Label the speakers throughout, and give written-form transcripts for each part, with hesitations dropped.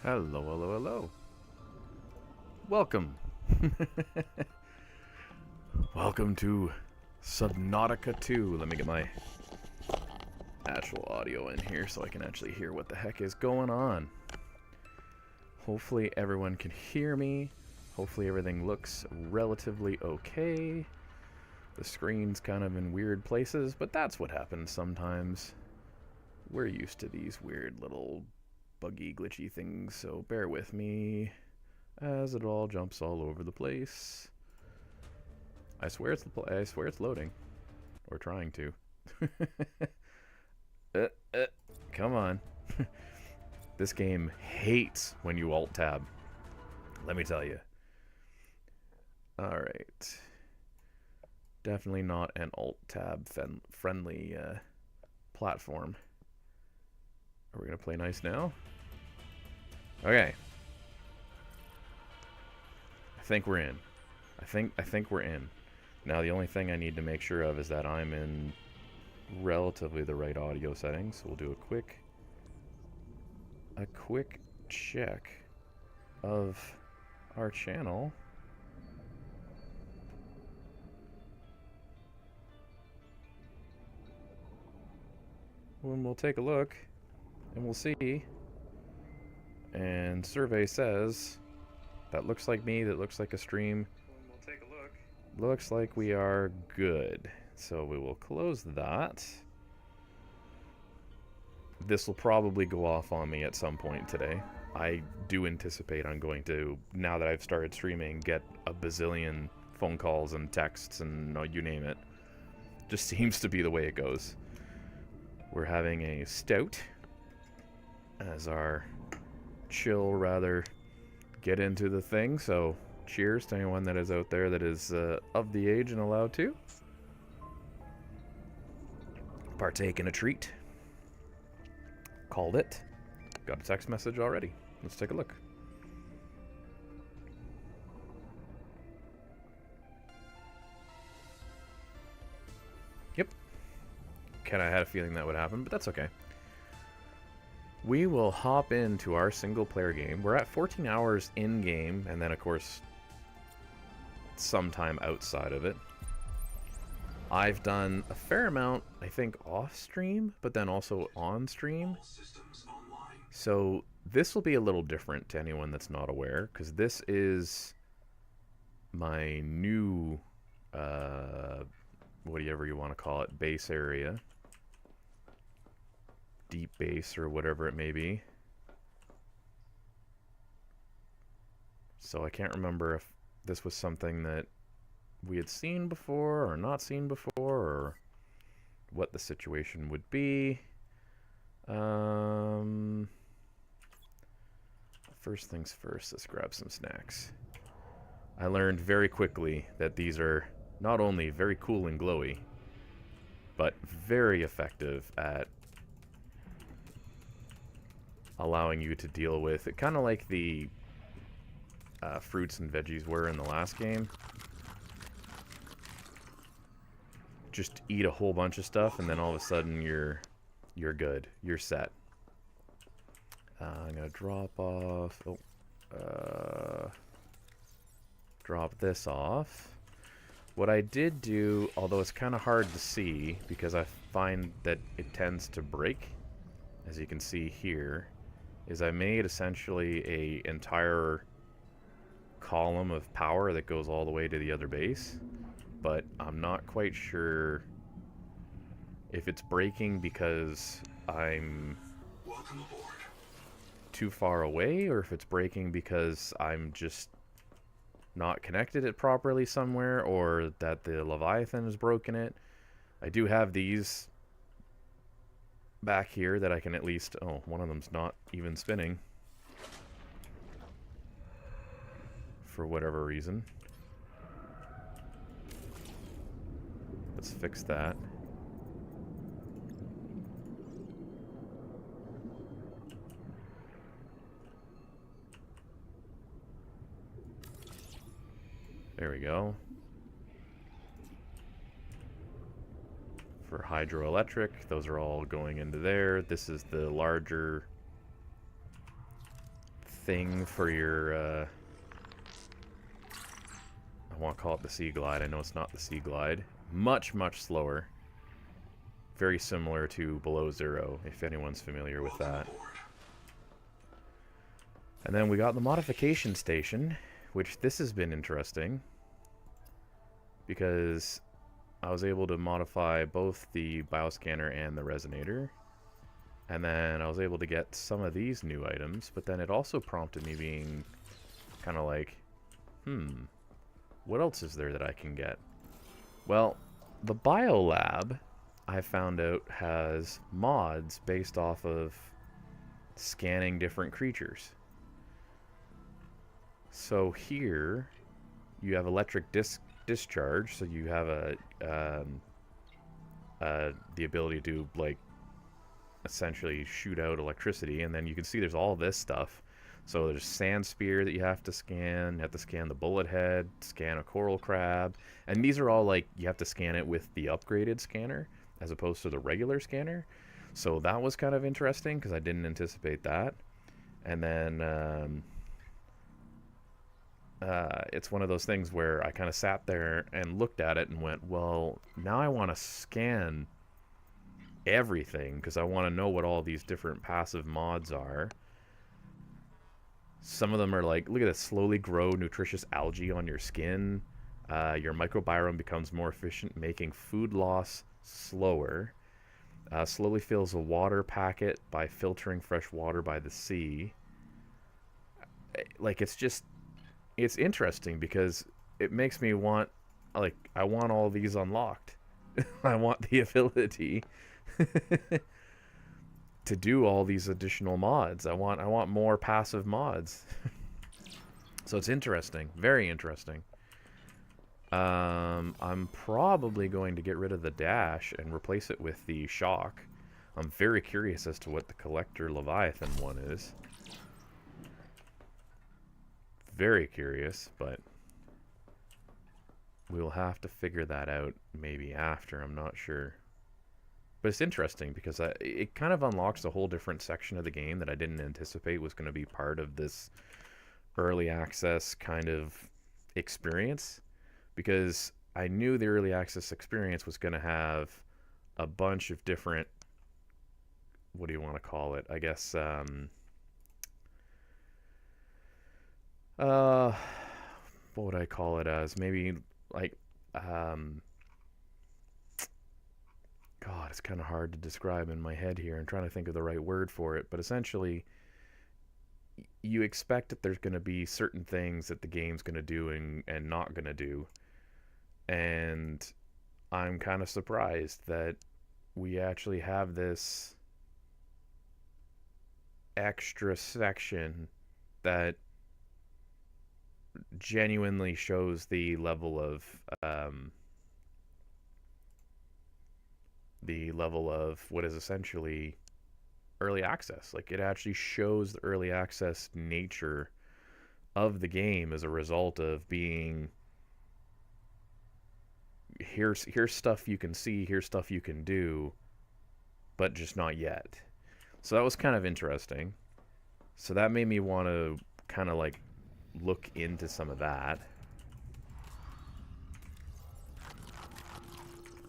Speaker 1: Hello, hello, hello. Welcome. Welcome to Subnautica 2. Let me get my actual audio in here so I can actually hear what the heck is going on. Hopefully everyone can hear me. Hopefully everything looks relatively okay. The screen's kind of in weird places, but that's what happens sometimes. We're used to these weird little buggy, glitchy things, so bear with me as it all jumps all over the place. I swear it's loading, or trying to. Come on. This game hates when you alt tab. Let me tell you. All right. Definitely not an alt tab friendly platform. Are we gonna play nice now? Okay. I think we're in. I think we're in. Now the only thing I need to make sure of is that I'm in relatively the right audio settings. So we'll do a quick check of our channel. And we'll take a look and we'll see. And survey says that looks like me, that looks like a stream. We'll take a look. Looks like we are good. So we will close that. This will probably go off on me at some point today. I do anticipate I'm going to, now that I've started streaming, get a bazillion phone calls and texts and you name it. Just seems to be the way it goes. We're having a stout as our chill, rather, get into the thing. So cheers to anyone that is out there that is of the age and allowed to partake in a treat. Called it. Got a text message already. Let's take a look. Yep. Kinda had a feeling that would happen, but that's okay. We will hop into our single player game. We're at 14 hours in game, and then of course sometime outside of it. I've done a fair amount, I think, off stream, but then also on stream. So this will be a little different to anyone that's not aware, because this is my new, whatever you want to call it, base area. Deep base or whatever it may be. So I can't remember if this was something that we had seen before or not seen before, or what the situation would be. First things first, let's grab some snacks. I learned very quickly that these are not only very cool and glowy, but very effective at allowing you to deal with it, kind of like the fruits and veggies were in the last game. Just eat a whole bunch of stuff, and then all of a sudden you're good. You're set. I'm gonna drop off. Drop this off. What I did do, although it's kind of hard to see because I find that it tends to break, as you can see here, is I made essentially a entire column of power that goes all the way to the other base. But I'm not quite sure if it's breaking because I'm too far away, or if it's breaking because I'm just not connected it properly somewhere, or that the Leviathan has broken it. I do have these back here that I can at least... Oh, one of them's not even spinning. For whatever reason. Let's fix that. There we go. For hydroelectric, those are all going into there. This is the larger thing for your, I want to call it the Sea Glide. I know it's not the Sea Glide. Much, much slower. Very similar to Below Zero, if anyone's familiar with that. And then we got the modification station, which this has been interesting, because I was able to modify both the bioscanner and the resonator. And then I was able to get some of these new items, but then it also prompted me being kind of like, what else is there that I can get? Well, the biolab, I found out, has mods based off of scanning different creatures. So here, you have electric discharge, so you have the ability to, like, essentially shoot out electricity, and then you can see there's all this stuff. So there's sand spear that you have to scan. You have to scan the bullet head, scan a coral crab, and these are all like you have to scan it with the upgraded scanner as opposed to the regular scanner. So that was kind of interesting because I didn't anticipate that. And then it's one of those things where I kind of sat there and looked at it and went, well, now I want to scan everything because I want to know what all these different passive mods are. Some of them are like, look at this, slowly grow nutritious algae on your skin. Your microbiome becomes more efficient, making food loss slower. Slowly fills a water packet by filtering fresh water by the sea. Like, it's just, it's interesting because it makes me want, like, I want all these unlocked. I want the ability to do all these additional mods. I want more passive mods. So it's interesting, very interesting. I'm probably going to get rid of the dash and replace it with the shock. I'm very curious as to what the collector Leviathan one is. Very curious, but we'll have to figure that out maybe after, I'm not sure. But it's interesting because it kind of unlocks a whole different section of the game that I didn't anticipate was going to be part of this early access kind of experience. Because I knew the early access experience was going to have a bunch of different, what do you want to call it? I guess, what would I call it as? Maybe like, God, it's kind of hard to describe in my head here. I'm trying to think of the right word for it. But essentially, you expect that there's going to be certain things that the game's going to do and not going to do. And I'm kind of surprised that we actually have this extra section that genuinely shows the level of what is essentially early access. Like, it actually shows the early access nature of the game as a result of being, here's stuff you can see, here's stuff you can do, but just not yet. So that was kind of interesting. So that made me want to kind of like look into some of that,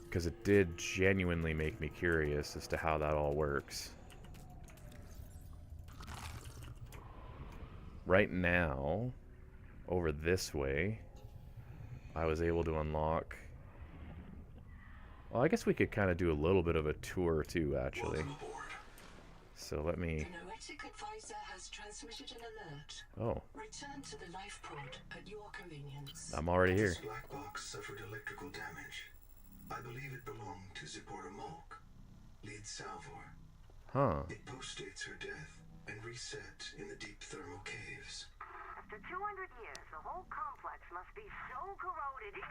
Speaker 1: because it did genuinely make me curious as to how that all works. Right now, over this way, I was able to unlock... Well, I guess we could kind of do a little bit of a tour too, actually. So let me...
Speaker 2: The noetic advisor has transmitted an alert.
Speaker 1: Oh.
Speaker 2: Return to the life pod at your convenience.
Speaker 1: I'm already here.
Speaker 3: This black box suffered electrical damage. I believe it belonged to Zipporah Malk, lead Salvor.
Speaker 1: Huh.
Speaker 3: It postdates her death and reset in the deep thermal caves.
Speaker 4: After 200 years, the whole complex must be so corroded.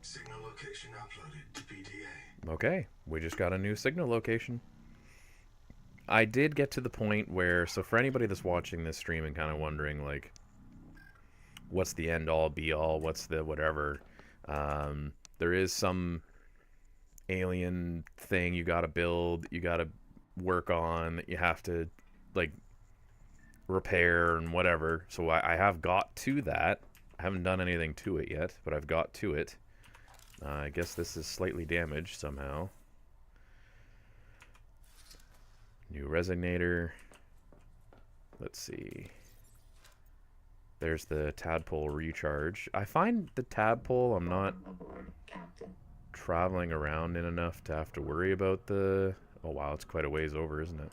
Speaker 3: Signal location uploaded to PDA.
Speaker 1: Okay, we just got a new signal location. I did get to the point where, so for anybody that's watching this stream and kind of wondering, like, what's the end all be all, what's the whatever, there is some alien thing you gotta build, you gotta work on, that you have to, like, repair and whatever. So I have got to that. I haven't done anything to it yet, but I've got to it. I guess this is slightly damaged somehow. New resonator. Let's see. There's the tadpole recharge. I find the tadpole I'm not traveling around in enough to have to worry about the... Oh wow, it's quite a ways over, isn't it?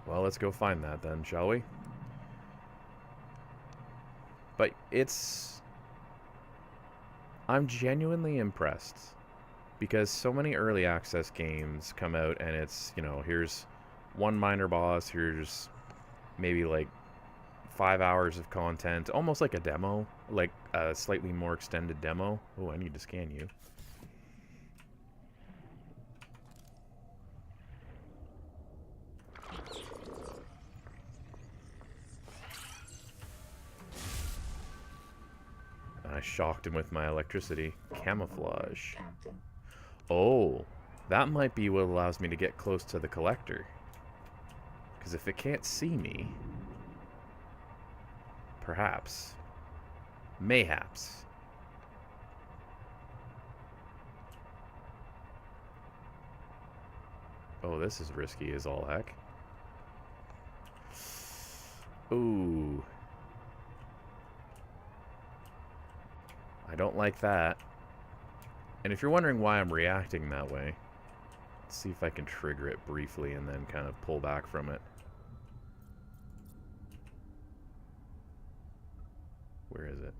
Speaker 1: Well, let's go find that then, shall we? But it's... I'm genuinely impressed. Because so many early access games come out and it's, you know, here's one minor boss, here's maybe like 5 hours of content, almost like a demo, like a slightly more extended demo. Oh, I need to scan you. I shocked him with my electricity. Camouflage. Oh, that might be what allows me to get close to the collector. Because if it can't see me... Perhaps. Mayhaps. Oh, this is risky as all heck. Ooh. I don't like that. And if you're wondering why I'm reacting that way, let's see if I can trigger it briefly and then kind of pull back from it. Where is it?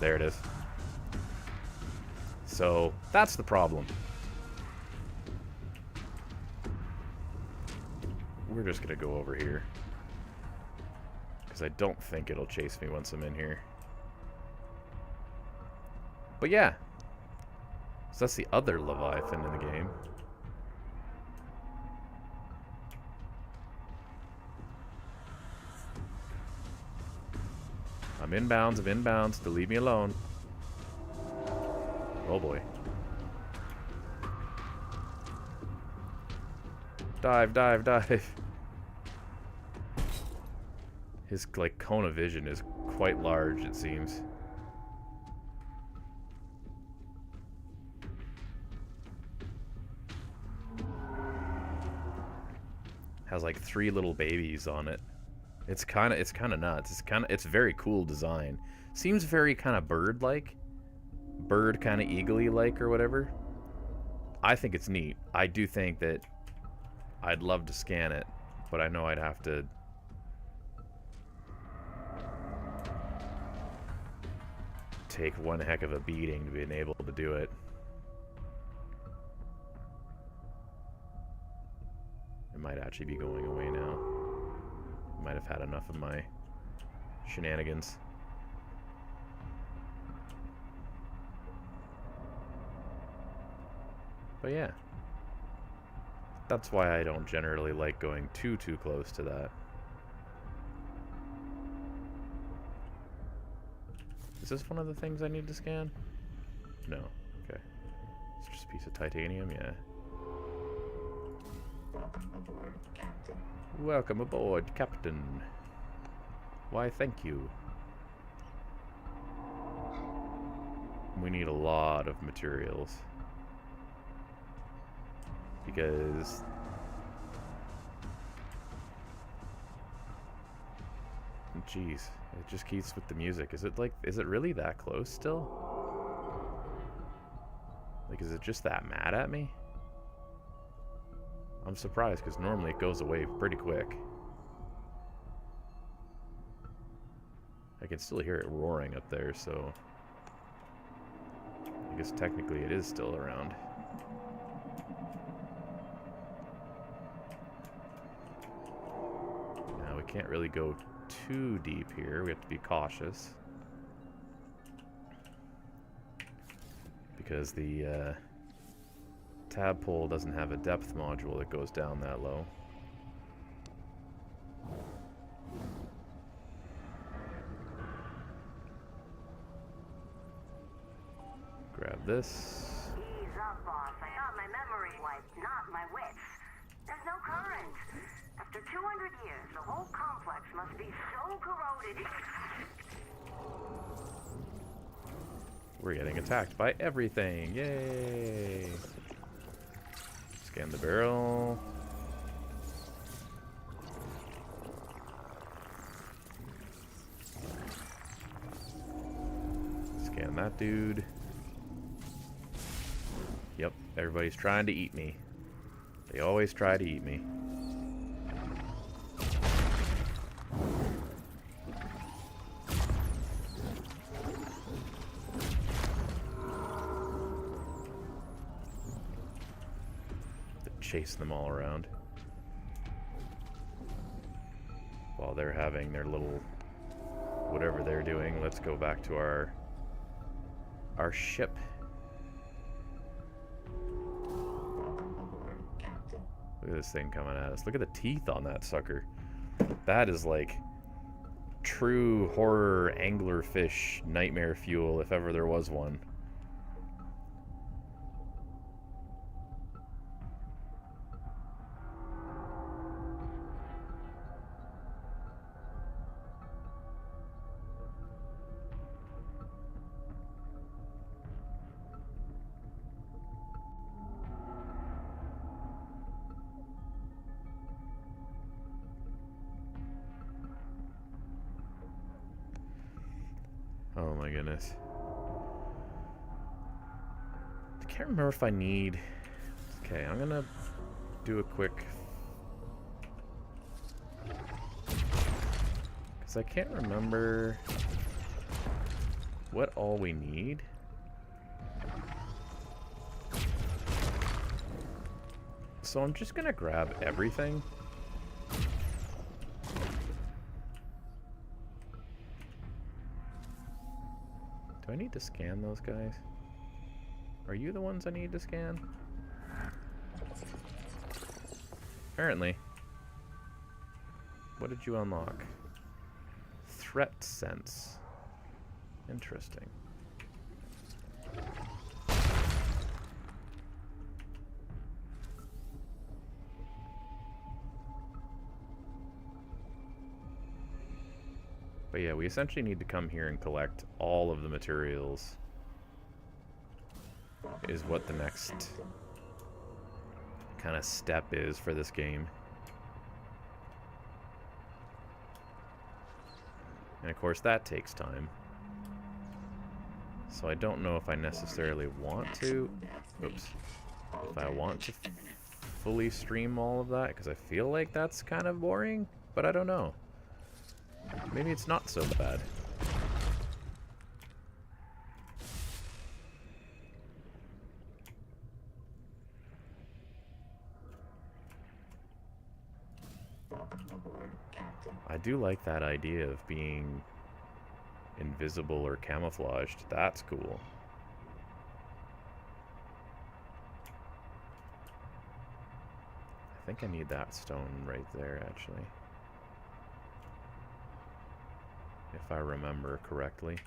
Speaker 1: There it is. So, that's the problem. We're just gonna go over here. Because I don't think it'll chase me once I'm in here. But yeah. So that's the other Leviathan in the game. I'm inbounds to leave me alone. Oh boy. Dive, dive, dive. His, like, cone of vision is quite large, it seems. Has, like, 3 little babies on it. It's kind of nuts. It's very cool design. Seems very kind of bird-like. Bird kind of eagle-y-like or whatever. I think it's neat. I do think that I'd love to scan it, but I know I'd have to take one heck of a beating to be able to do it. It might actually be going away now. Might have had enough of my shenanigans. But yeah. That's why I don't generally like going too close to that. Is this one of the things I need to scan? No. Okay. It's just a piece of titanium, yeah. Welcome aboard, Captain. Why, thank you. We need a lot of materials. Because... Jeez, it just keeps with the music. Is it really that close still? Like, is it just that mad at me? I'm surprised, because normally it goes away pretty quick. I can still hear it roaring up there, so... I guess technically it is still around. Now, we can't really go too deep here. We have to be cautious. Because the, tadpole doesn't have a depth module that goes down that low. Grab this.
Speaker 4: Ease up, boss. I got my memory wiped, not my wits. There's no current. After 200 years, the whole complex must be so corroded.
Speaker 1: We're getting attacked by everything. Yay! Scan the barrel. Scan that dude. Yep, everybody's trying to eat me. They always try to eat me. Chasing them all around while they're having their little whatever they're doing. Let's go back to our ship. Look at this thing coming at us. Look at the teeth on that sucker. That is like true horror anglerfish nightmare fuel if ever there was one. Oh my goodness. I can't remember if I need... Okay, I'm gonna do a quick... Because I can't remember what all we need. So I'm just gonna grab everything. Do I need to scan those guys? Are you the ones I need to scan? Apparently. What did you unlock? Threat sense. Interesting. But yeah, we essentially need to come here and collect all of the materials. Is what the next kind of step is for this game. And of course that takes time. So I don't know if I necessarily want to... Oops. If I want to fully stream all of that, because I feel like that's kind of boring, but I don't know. Maybe it's not so bad. I do like that idea of being invisible or camouflaged. That's cool. I think I need that stone right there, actually. If I remember correctly.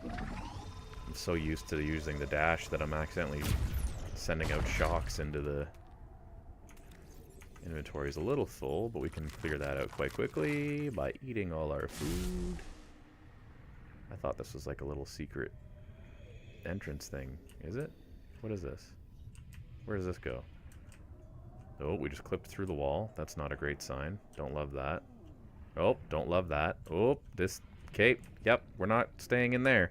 Speaker 1: I'm so used to using the dash that I'm accidentally sending out shocks into the inventory. Is a little full, but we can clear that out quite quickly by eating all our food. I thought this was like a little secret entrance thing. Is it? What is this? Where does this go? Oh, we just clipped through the wall. That's not a great sign. Don't love that. Oh, don't love that. Oh, this... Okay, yep, we're not staying in there.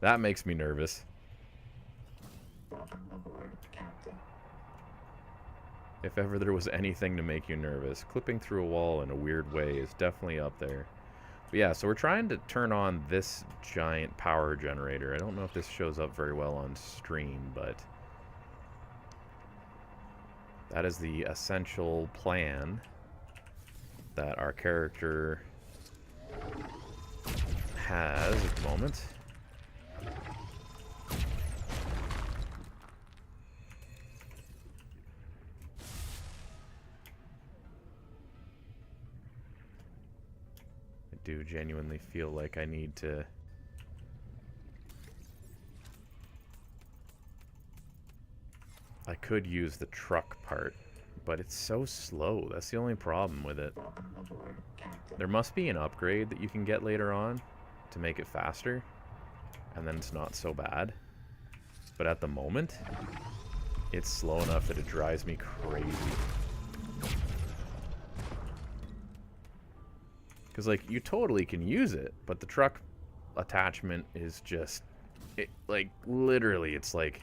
Speaker 1: That makes me nervous. If ever there was anything to make you nervous, clipping through a wall in a weird way is definitely up there. But yeah, so we're trying to turn on this giant power generator. I don't know if this shows up very well on stream, but... that is the essential plan that our character has at the moment. do genuinely feel like I need to... I could use the truck part, but it's so slow. That's the only problem with it. There must be an upgrade that you can get later on to make it faster, and then it's not so bad. But at the moment, it's slow enough that it drives me crazy. Because, like, you totally can use it, but the truck attachment is just... It, like, literally, it's like...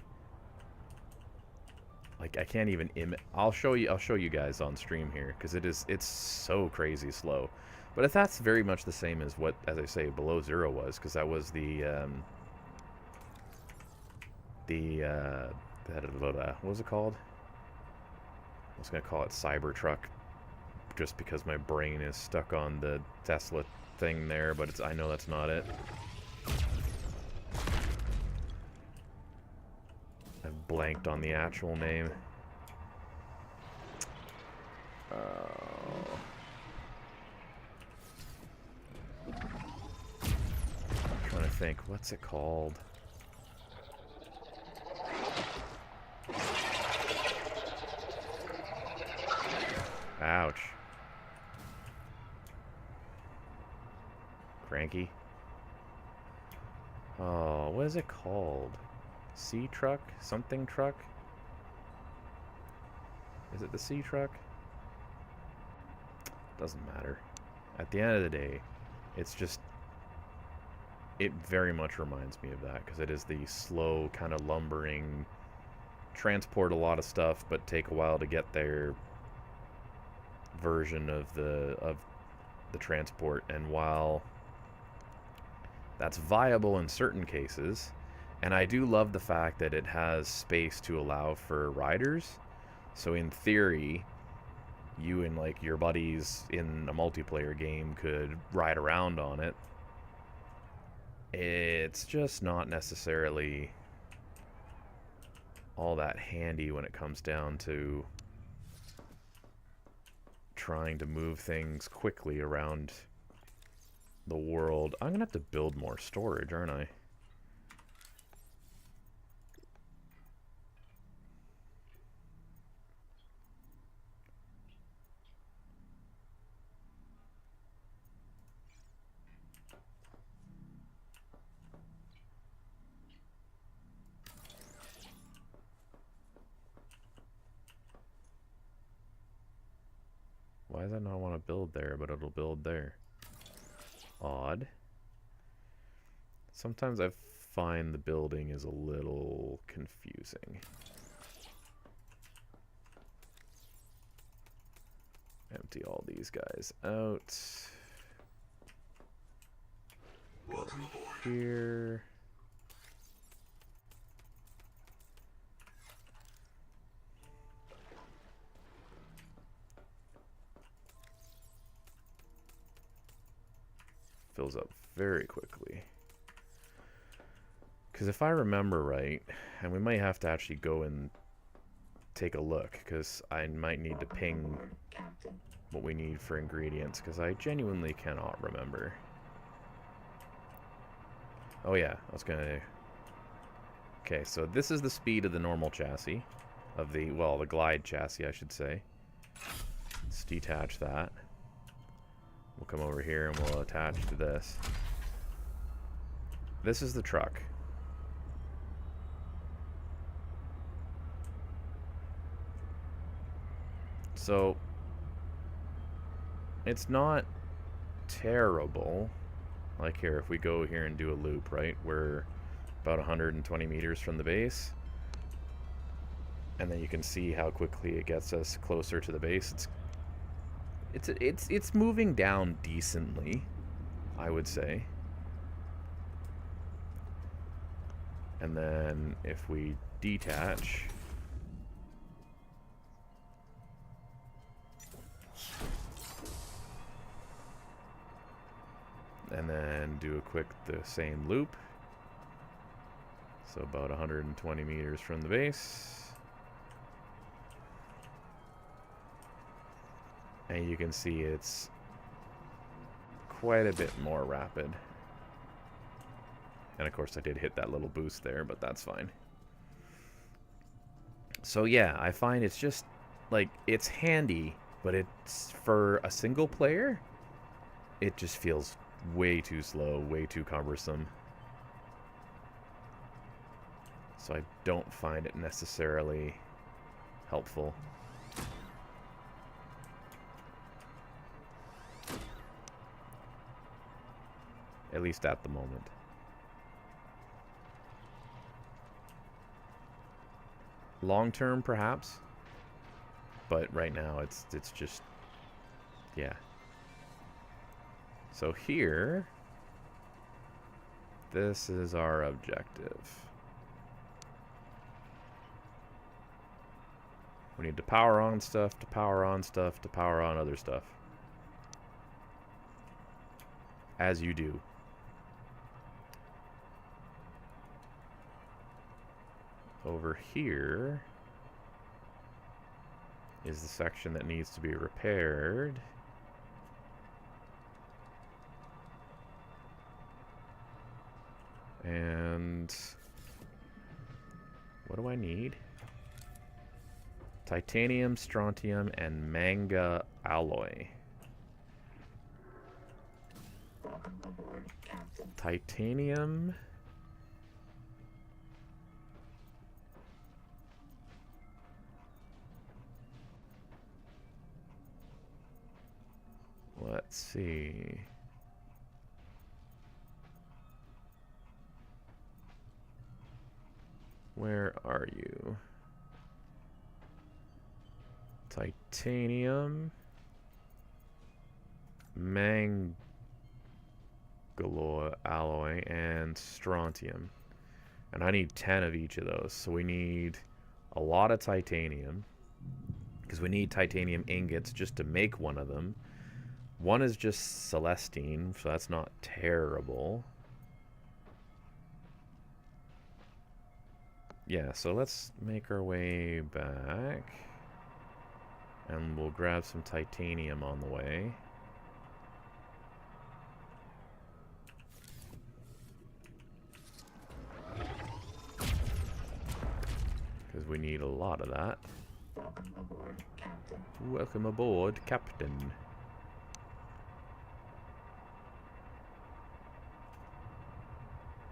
Speaker 1: Like, I can't even I'll show you guys on stream here, because it's so crazy slow. But if that's very much the same as what, as I say, Below Zero was, because that was what was it called? I was gonna call it Cybertruck, just because my brain is stuck on the Tesla thing there, but I know that's not it. I've blanked on the actual name. I'm trying to think, what's it called? Ouch. Cranky. Oh, what is it called? Sea truck? Something truck? Is it the sea truck? Doesn't matter. At the end of the day, it's just... It very much reminds me of that, because it is the slow, kind of lumbering, transport a lot of stuff, but take a while to get there version of the transport. And while that's viable in certain cases, and I do love the fact that it has space to allow for riders, so in theory you and like your buddies in a multiplayer game could ride around on it. It's just not necessarily all that handy when it comes down to trying to move things quickly around the world. I'm gonna have to build more storage, aren't I? Why does that not want to build there, but it'll build there? Odd. Sometimes I find the building is a little confusing. Empty all these guys out.
Speaker 3: Welcome aboard.
Speaker 1: Here. Fills up very quickly. Because if I remember right, and we might have to actually go and take a look, because I might need to ping what we need for ingredients, because I genuinely cannot remember. Oh yeah, I was gonna... Okay, so this is the speed of the normal chassis. Of the, well, the glide chassis, I should say. Let's detach that. We'll come over here and we'll attach to this. This is the truck. So, it's not terrible. Like here, if we go here and do a loop, right? We're about 120 meters from the base. And then you can see how quickly it gets us closer to the base. It's moving down decently, I would say. And then if we detach, and then do a quick the same loop, so about 120 meters from the base. And you can see it's quite a bit more rapid. And of course I did hit that little boost there, but that's fine. So yeah, I find it's just, like, it's handy, but it's, for a single player, it just feels way too slow, way too cumbersome. So I don't find it necessarily helpful. At least at the moment. Long term, perhaps. But right now, it's just, yeah. So here, this is our objective. We need to power on stuff, to power on stuff, to power on other stuff. As you do. Over here is the section that needs to be repaired. And what do I need? Titanium, strontium, and manga alloy. Titanium. Let's see. Where are you? Titanium, mangalloy alloy, and strontium. And I need 10 of each of those. So we need a lot of titanium, because we need titanium ingots just to make one of them. One is just Celestine, so that's not terrible. Yeah, so let's make our way back. And we'll grab some titanium on the way. Because we need a lot of that. Welcome aboard, Captain.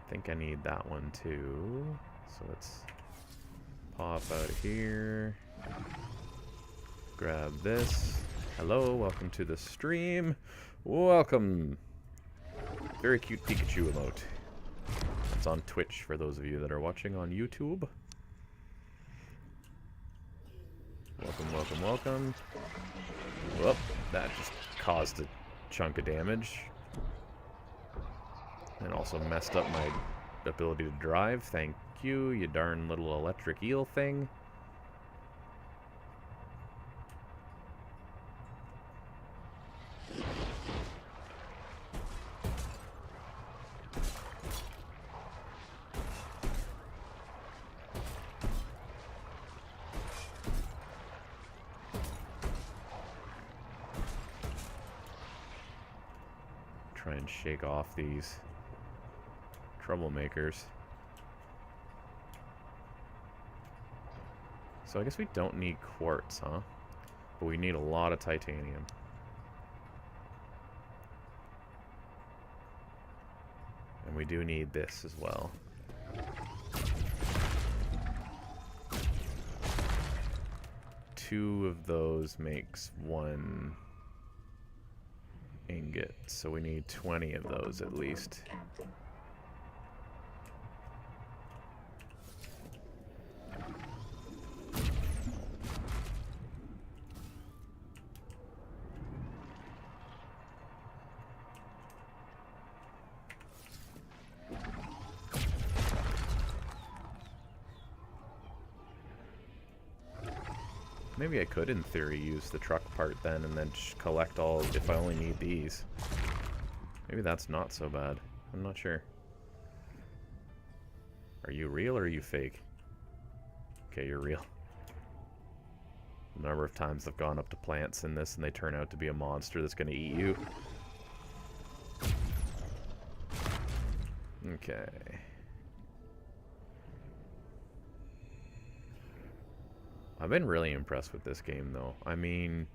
Speaker 1: I think I need that one too. So let's pop out of here. Grab this. Hello, welcome to the stream. Welcome. Very cute Pikachu emote. It's on Twitch for those of you that are watching on YouTube. Welcome, welcome, welcome. Whoop, that just caused a chunk of damage. And also messed up my ability to drive. Thank you, you darn little electric eel thing. Try and shake off these troublemakers. So I guess we don't need quartz, huh? But we need a lot of titanium. And we do need this as well. Two of those makes one ingot, so we need 20 of those at least. Maybe I could, in theory, use the truck part then and then just collect all if I only need these. Maybe that's not so bad. I'm not sure. Are you real or are you fake? Okay, you're real. The number of times I've gone up to plants in this and they turn out to be a monster that's going to eat you. Okay. I've been really impressed with this game, though. I mean,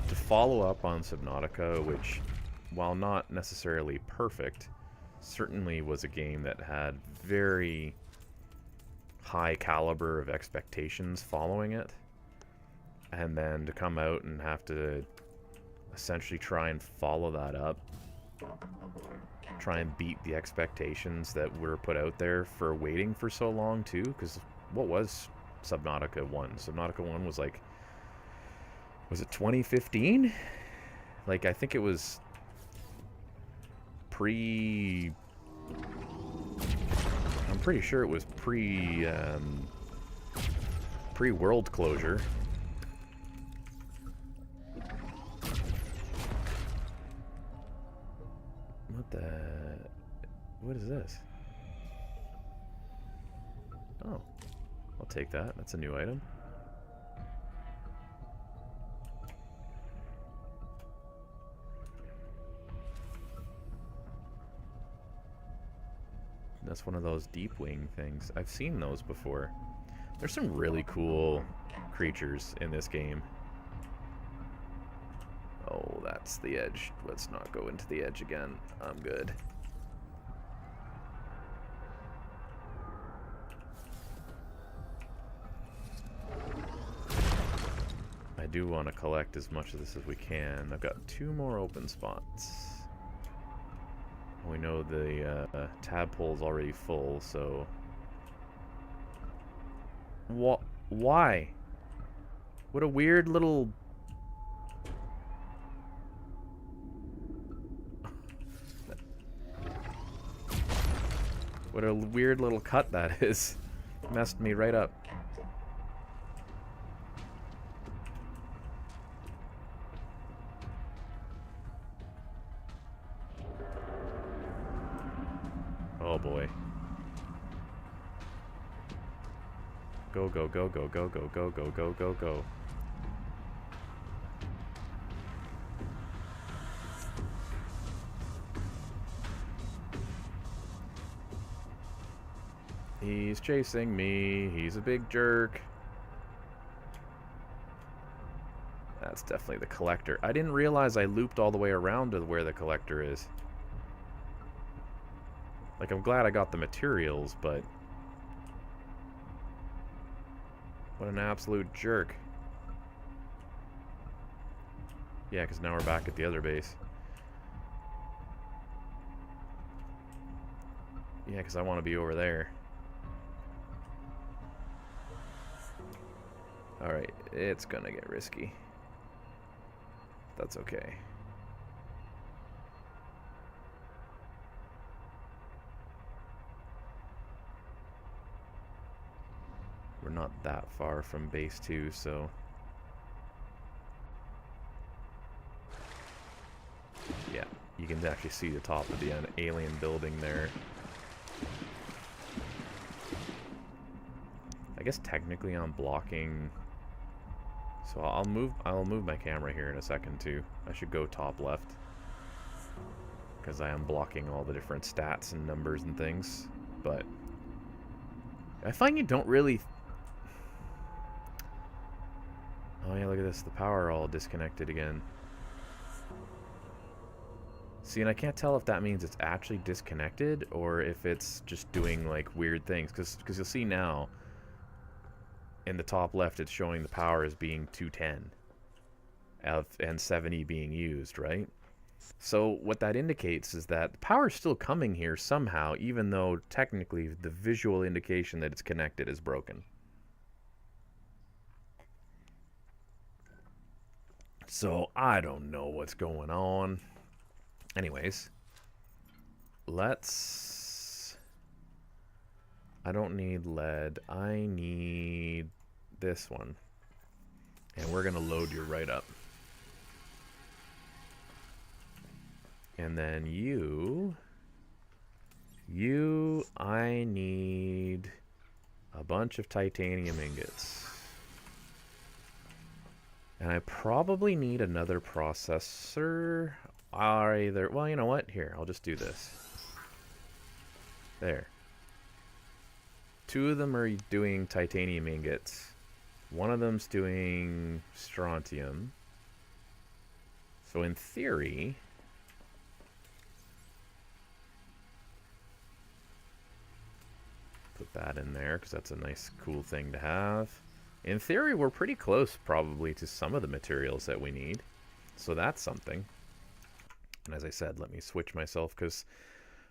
Speaker 1: to follow up on Subnautica, which, while not necessarily perfect, certainly was a game that had very high caliber of expectations following it. And then to come out and have to essentially try and follow that up, try and beat the expectations that were put out there for waiting for so long, too, because what was Subnautica 1? Subnautica 1 was like, was it 2015? Like, I think it was I'm pretty sure it was pre-world closure. What is this? Oh, I'll take that. That's a new item. That's one of those deep wing things. I've seen those before. There's some really cool creatures in this game. Oh, that's the edge. Let's not go into the edge again. I'm good. I do want to collect as much of this as we can. I've got 2 more open spots. We know the tadpole's already full, so... Why? What a weird little... What a weird little cut that is. Messed me right up. Oh boy. Go, go, go, go, go, go, go, go, go, go, go. He's chasing me. He's a big jerk. That's definitely the collector. I didn't realize I looped all the way around to where the collector is. Like, I'm glad I got the materials, but... What an absolute jerk. Yeah, because now we're back at the other base. Yeah, because I want to be over there. Alright, it's gonna get risky. That's okay. We're not that far from base 2, so... Yeah, you can actually see the top of the alien building there. I guess technically I'm blocking... So I'll move my camera here in a second too. I should go top left. Because I am blocking all the different stats and numbers and things. But... I find you don't really... Oh yeah, look at this. The power all disconnected again. See, and I can't tell if that means it's actually disconnected or if it's just doing like weird things. Because you'll see now, in the top left, it's showing the power as being 210 and 70 being used, right? So what that indicates is that the power is still coming here somehow, even though technically the visual indication that it's connected is broken. So I don't know what's going on. Anyways, let's... I don't need lead. I need this one. And we're going to load you right up. And then I need a bunch of titanium ingots. And I probably need another processor. Well, you know what? Here, I'll just do this. There. 2 of them are doing titanium ingots. 1 of them's doing strontium. So in theory, put that in there because that's a nice, cool thing to have. In theory, we're pretty close probably to some of the materials that we need. So that's something. And as I said, let me switch myself because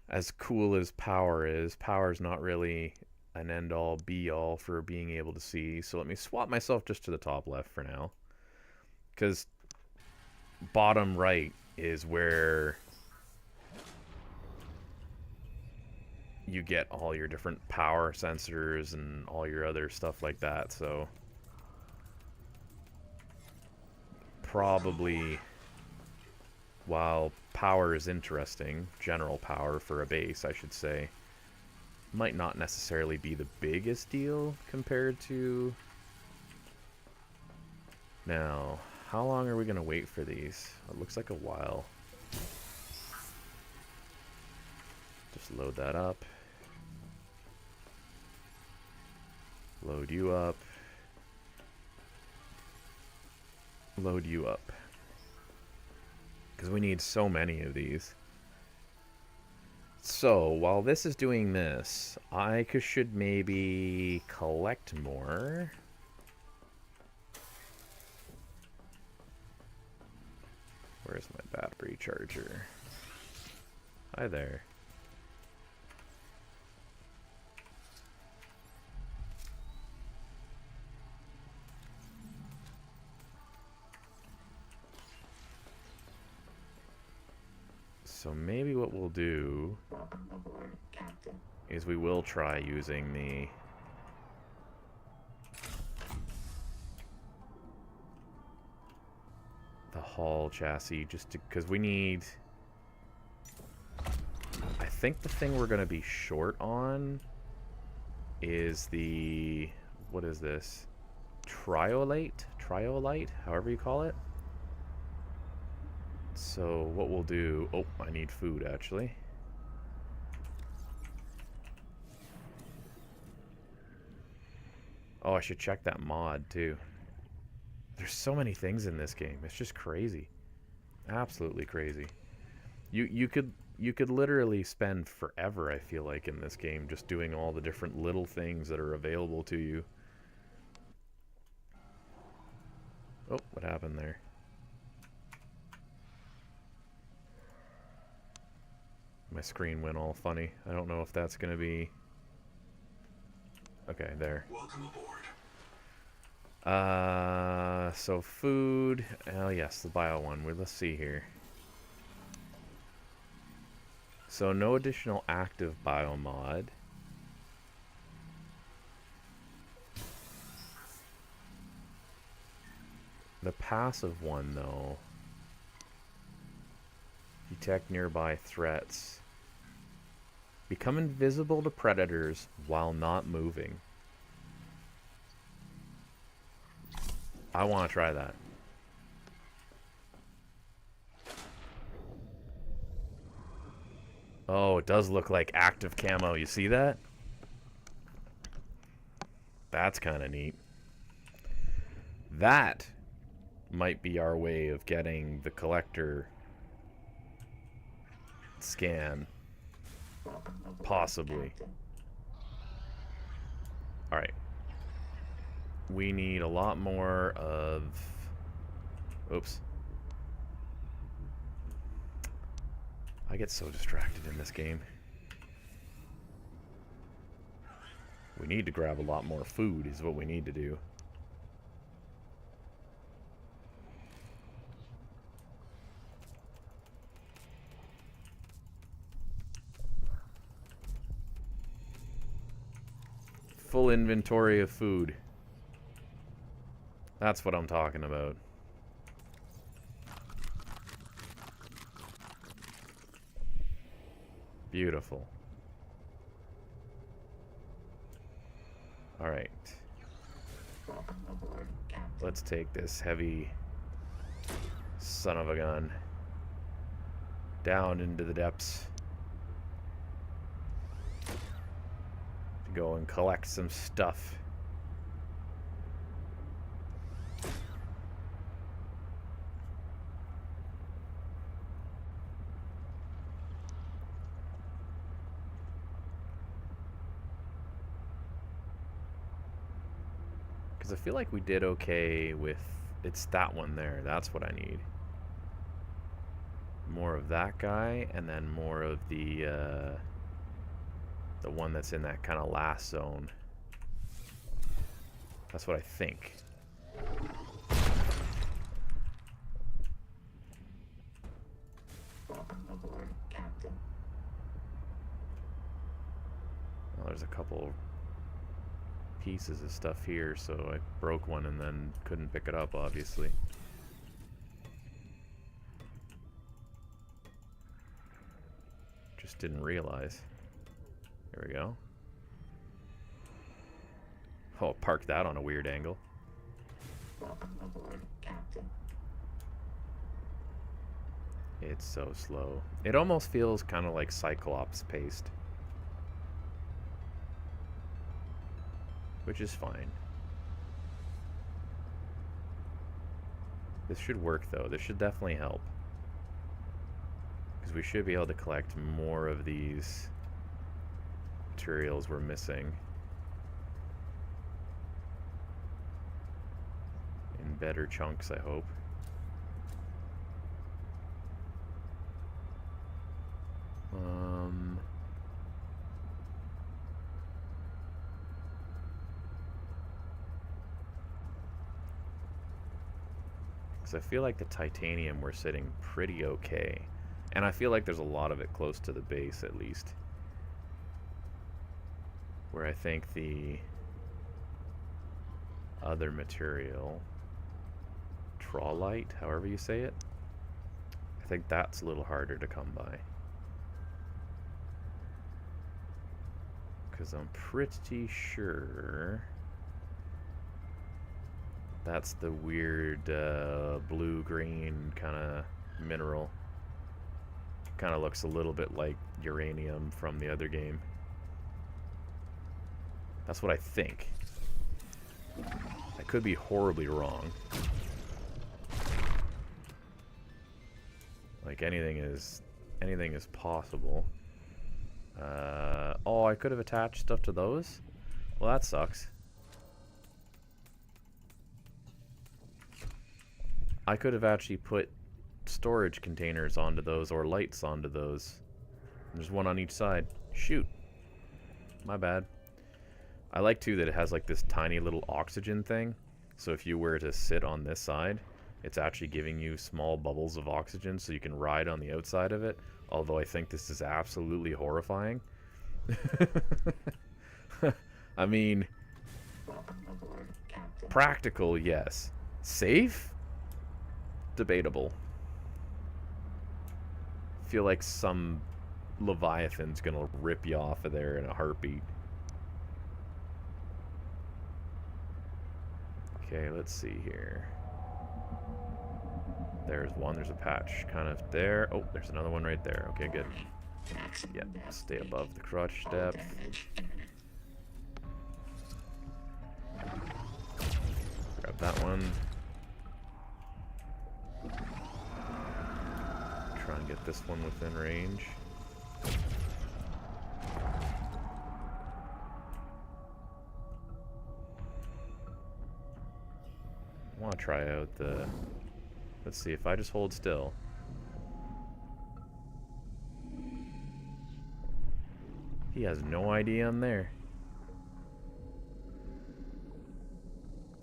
Speaker 1: as cool as power is not really an end-all, be-all for being able to see. So let me swap myself just to the top left for now. Because bottom right is where you get all your different power sensors and all your other stuff like that. So probably, while power is interesting, general power for a base, I should say, might not necessarily be the biggest deal compared to... Now, how long are we going to wait for these? It looks like a while. Just load that up. Load you up. Load you up. Because we need so many of these. So, while this is doing this, I should maybe collect more. Where's my battery charger? Hi there. So maybe what we'll do is we will try using the hull chassis just because we need... I think the thing we're going to be short on is the... What is this? Triolite? Triolite? However you call it. So what we'll do... Oh, I need food, actually. Oh, I should check that mod, too. There's so many things in this game. It's just crazy. Absolutely crazy. You could literally spend forever, I feel like, in this game just doing all the different little things that are available to you. Oh, what happened there? My screen went all funny. I don't know if that's going to be... Okay, there.
Speaker 3: Welcome aboard.
Speaker 1: So food... Oh, yes, the bio one. Let's see here. So no additional active bio mod. The passive one, though... Detect nearby threats. Become invisible to predators while not moving. I want to try that. Oh, it does look like active camo. You see that? That's kind of neat. That might be our way of getting the collector scan. Possibly. Alright. We need a lot more of... Oops. I get so distracted in this game. We need to grab a lot more food is what we need to do. Full inventory of food. That's what I'm talking about. Beautiful. Alright. Let's take this heavy son of a gun down into the depths. go and collect some stuff. Because I feel like we did okay with... It's that one there. That's what I need. More of that guy, and then more of the one that's in that kind of last zone. That's what I think. Well, there's a couple pieces of stuff here, so I broke one and then couldn't pick it up, obviously. Just didn't realize. Here we go. Oh, park that on a weird angle. It's so slow. It almost feels kind of like Cyclops paced. Which is fine. This should work though. This should definitely help. Because we should be able to collect more of these materials we're missing. In better chunks, I hope. Because I feel like the titanium we're sitting pretty okay. And I feel like there's a lot of it close to the base, at least. Where I think the other material, trawlite, however you say it, I think that's a little harder to come by. Because I'm pretty sure that's the weird blue-green kind of mineral. Kind of looks a little bit like uranium from the other game. That's what I think. I could be horribly wrong. Like anything is possible. Oh, I could have attached stuff to those? Well, that sucks. I could have actually put storage containers onto those or lights onto those. There's one on each side. Shoot. My bad. I like too that it has like this tiny little oxygen thing. So if you were to sit on this side, it's actually giving you small bubbles of oxygen so you can ride on the outside of it. Although I think this is absolutely horrifying. I mean, practical, yes. Safe? Debatable. Feel like some Leviathan's gonna rip you off of there in a heartbeat. Okay, let's see here. There's one. There's a patch kind of there. Oh, there's another one right there. Okay, good. Yep, stay above the crotch depth. Grab that one. Try and get this one within range. I want to try out the... Let's see, if I just hold still. He has no idea I'm there.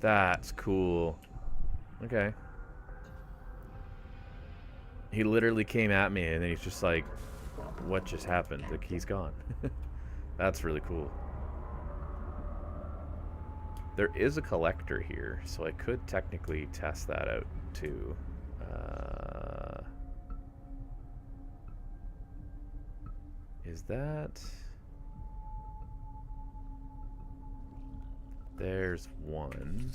Speaker 1: That's cool. Okay. He literally came at me and then he's just like, what just happened? Like, he's gone. That's really cool. There is a collector here, so I could technically test that out too. Is that... There's one.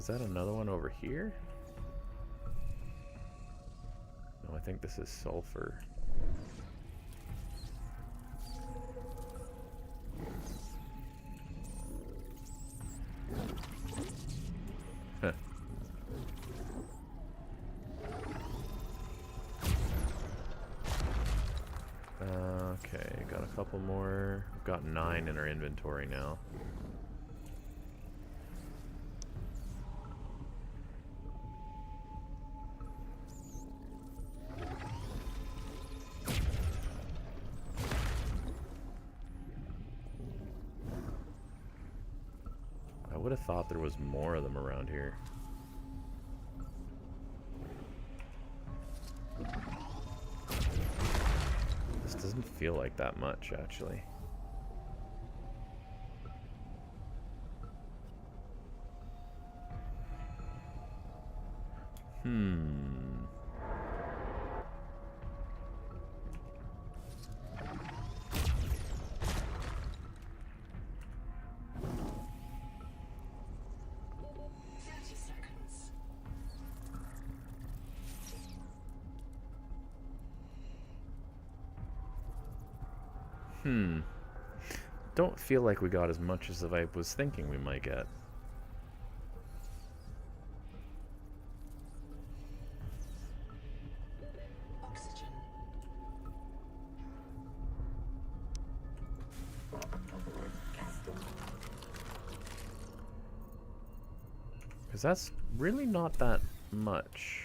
Speaker 1: Was that another one over here? No, I think this is sulfur. Huh. Okay, got a couple more. We've got 9 in our inventory now. I would have thought there was more of them around here. This doesn't feel like that much, actually. Don't feel like we got as much as I was thinking we might get.
Speaker 2: Oxygen.
Speaker 1: Because that's really not that much.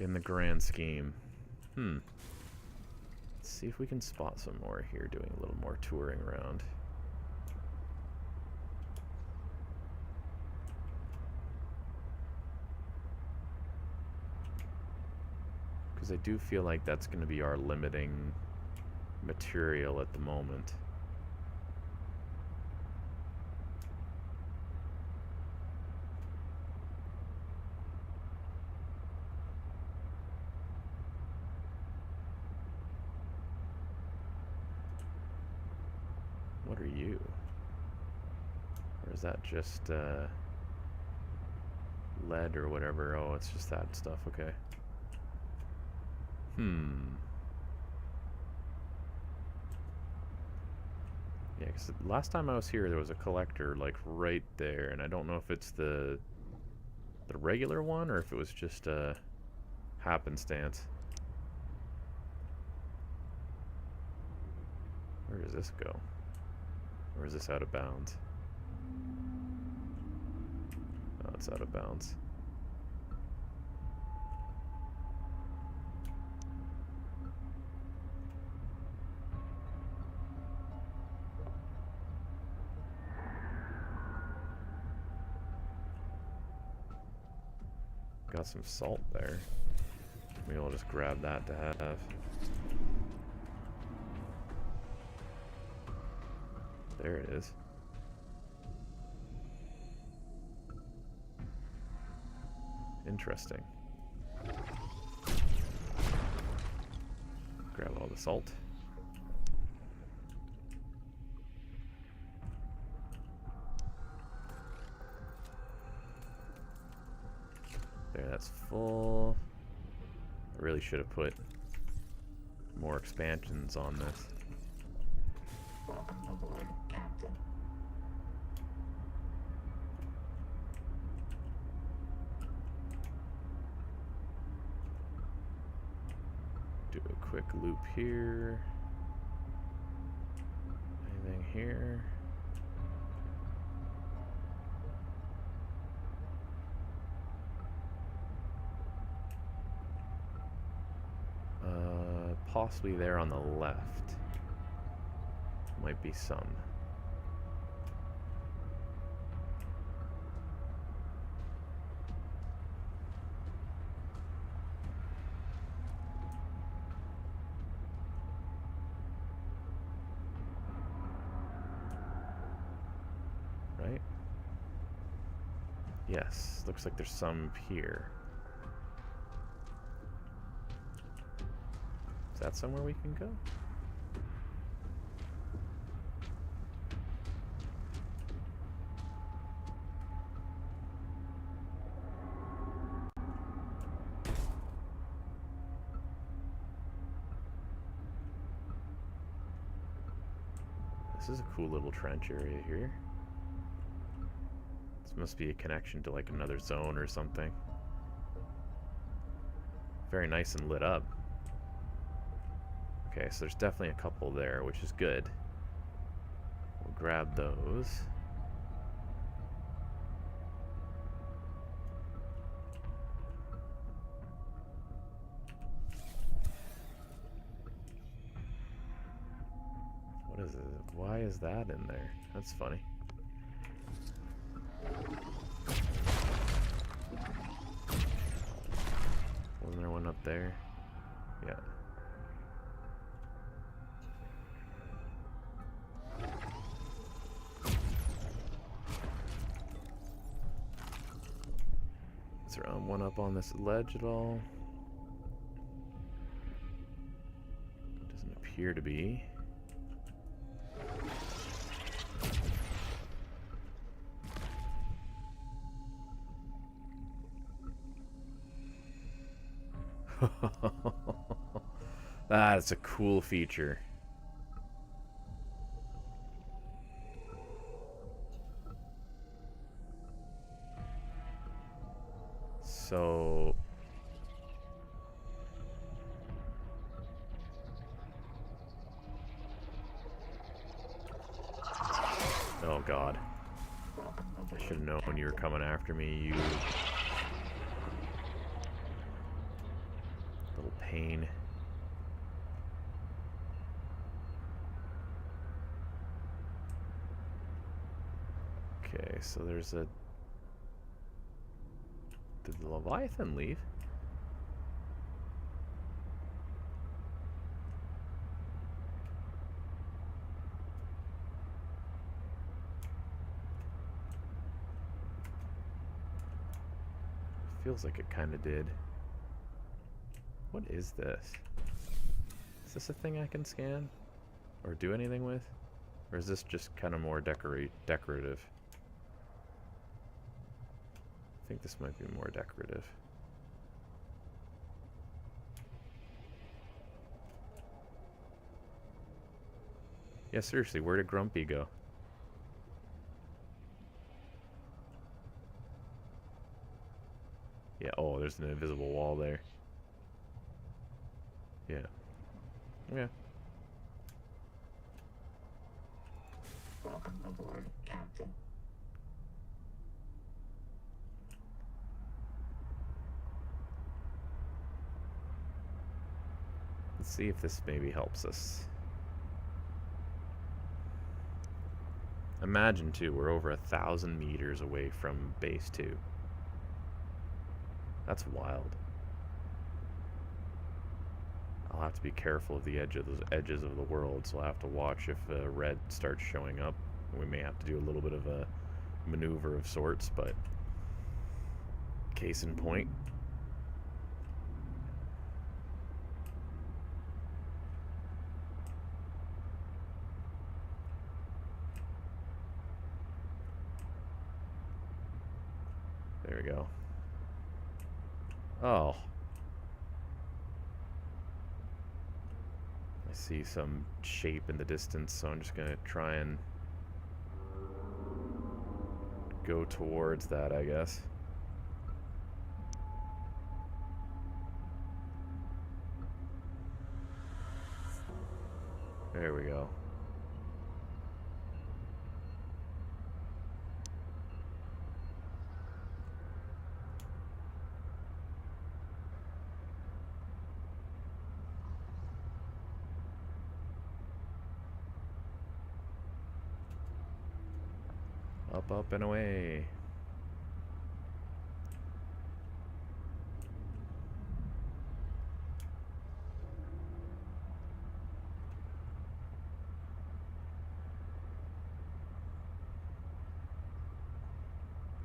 Speaker 1: In the grand scheme. Let's see if we can spot some more here, doing a little more touring around. Because I do feel like that's going to be our limiting material at the moment. What are you? Or is that just lead or whatever? Oh, it's just that stuff. Okay. Yeah, because last time I was here, there was a collector like right there, and I don't know if it's the regular one or if it was just a happenstance. Where does this go? Or is this out of bounds? Oh, it's out of bounds. Got some salt there. Maybe I'll just grab that to have. There it is. Interesting. Grab all the salt. There, that's full. I really should have put more expansions on this. Do a quick loop here. Anything here? Possibly there on the left. Might be some. Right? Yes, looks like there's some here. Is that somewhere we can go? This is a cool little trench area here. This must be a connection to like another zone or something. Very nice and lit up. Okay, so there's definitely a couple there, which is good. We'll grab those. What is it? Why is that in there? That's funny. Wasn't there one up there? Yeah. Is there one up on this ledge at all? Doesn't appear to be. That's a cool feature. So oh god. I should have known you were coming after me, you little pain. Okay, so there's a... Did the Leviathan leave? Feels like it kind of did. What is this? Is this a thing I can scan? Or do anything with? Or is this just kind of more decorative? I think this might be more decorative. Yeah, seriously, where did Grumpy go? Yeah, oh, there's an invisible wall there. Yeah. Yeah.
Speaker 5: Welcome aboard, Captain.
Speaker 1: Let's see if this maybe helps us. Imagine, too, we're over 1,000 meters away from base 2. That's wild. I'll have to be careful of the edges of the world, so I'll have to watch if red starts showing up. We may have to do a little bit of a maneuver of sorts, but case in point. There we go. Oh. I see some shape in the distance, so I'm just gonna try and go towards that, I guess. There we go. Up, up, and away.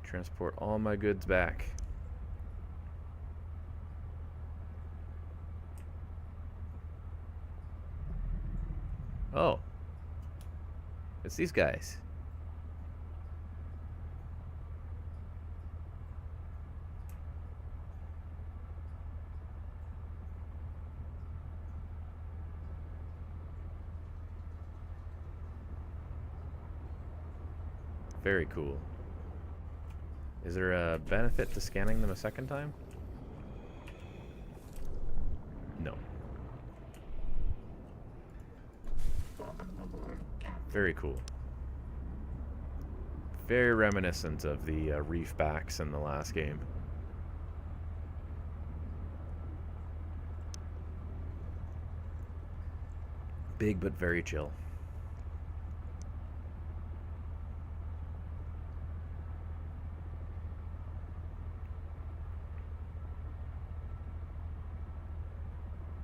Speaker 1: Transport all my goods back. Oh. It's these guys. Very cool. Is there a benefit to scanning them a second time? No. Very cool. Very reminiscent of the reef backs in the last game. Big but very chill.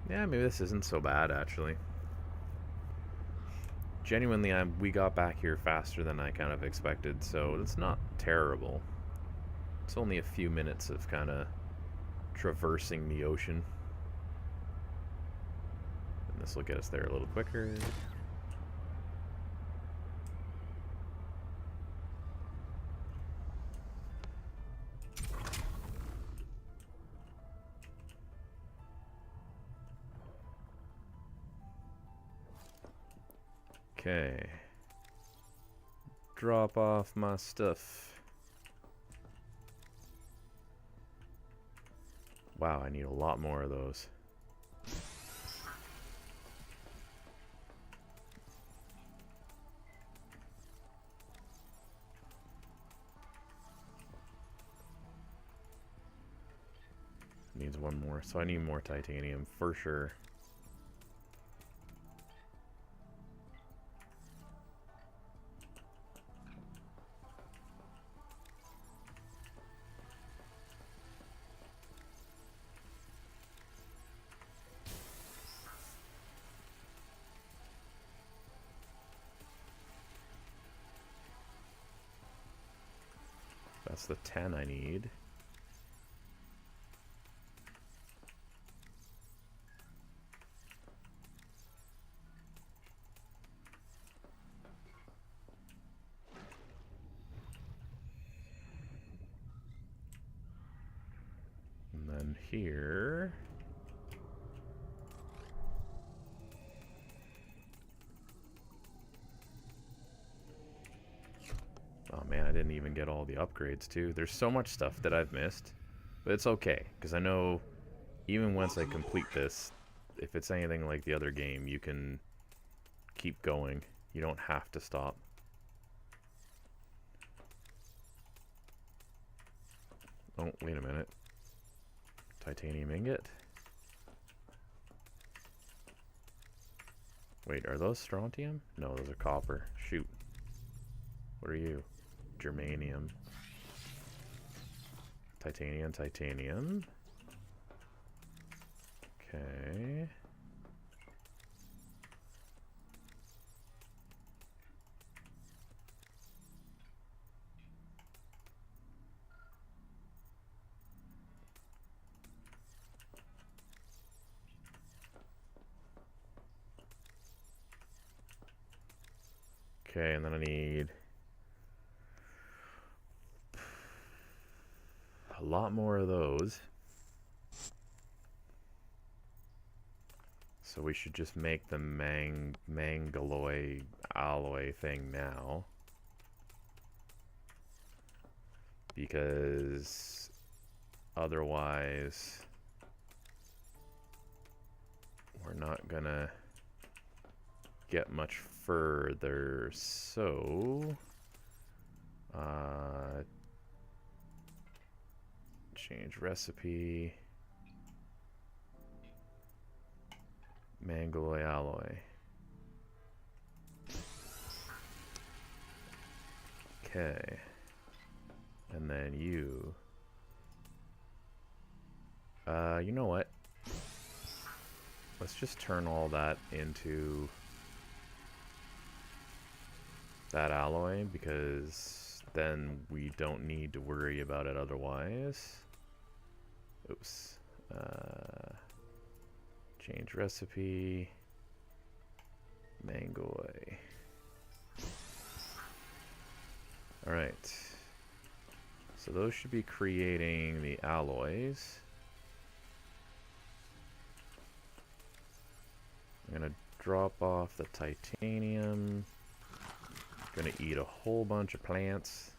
Speaker 1: Yeah, maybe this isn't so bad, actually. Genuinely, we got back here faster than I kind of expected, so it's not terrible. It's only a few minutes of kind of traversing the ocean. And this will get us there a little quicker. Okay. Drop off my stuff. Wow, I need a lot more of those. Needs one more, so I need more titanium for sure. That's the 10 I need. And then here. Oh man, I didn't even get all the upgrades too. There's so much stuff that I've missed. But it's okay, because I know even once I complete this, if it's anything like the other game, you can keep going. You don't have to stop. Oh, wait a minute. Titanium ingot? Wait, are those strontium? No, those are copper. Shoot. What are you? Germanium. Titanium, titanium. Okay. Okay, and then I need a lot more of those. So we should just make the mangaloy alloy thing now. Because otherwise we're not gonna get much further. So change recipe. Mangaloy alloy. Okay. And then you. You know what? Let's just turn all that into that alloy, because then we don't need to worry about it otherwise. Oops. Change recipe. Mangoy. Alright. So those should be creating the alloys. I'm gonna drop off the titanium. Gonna eat a whole bunch of plants.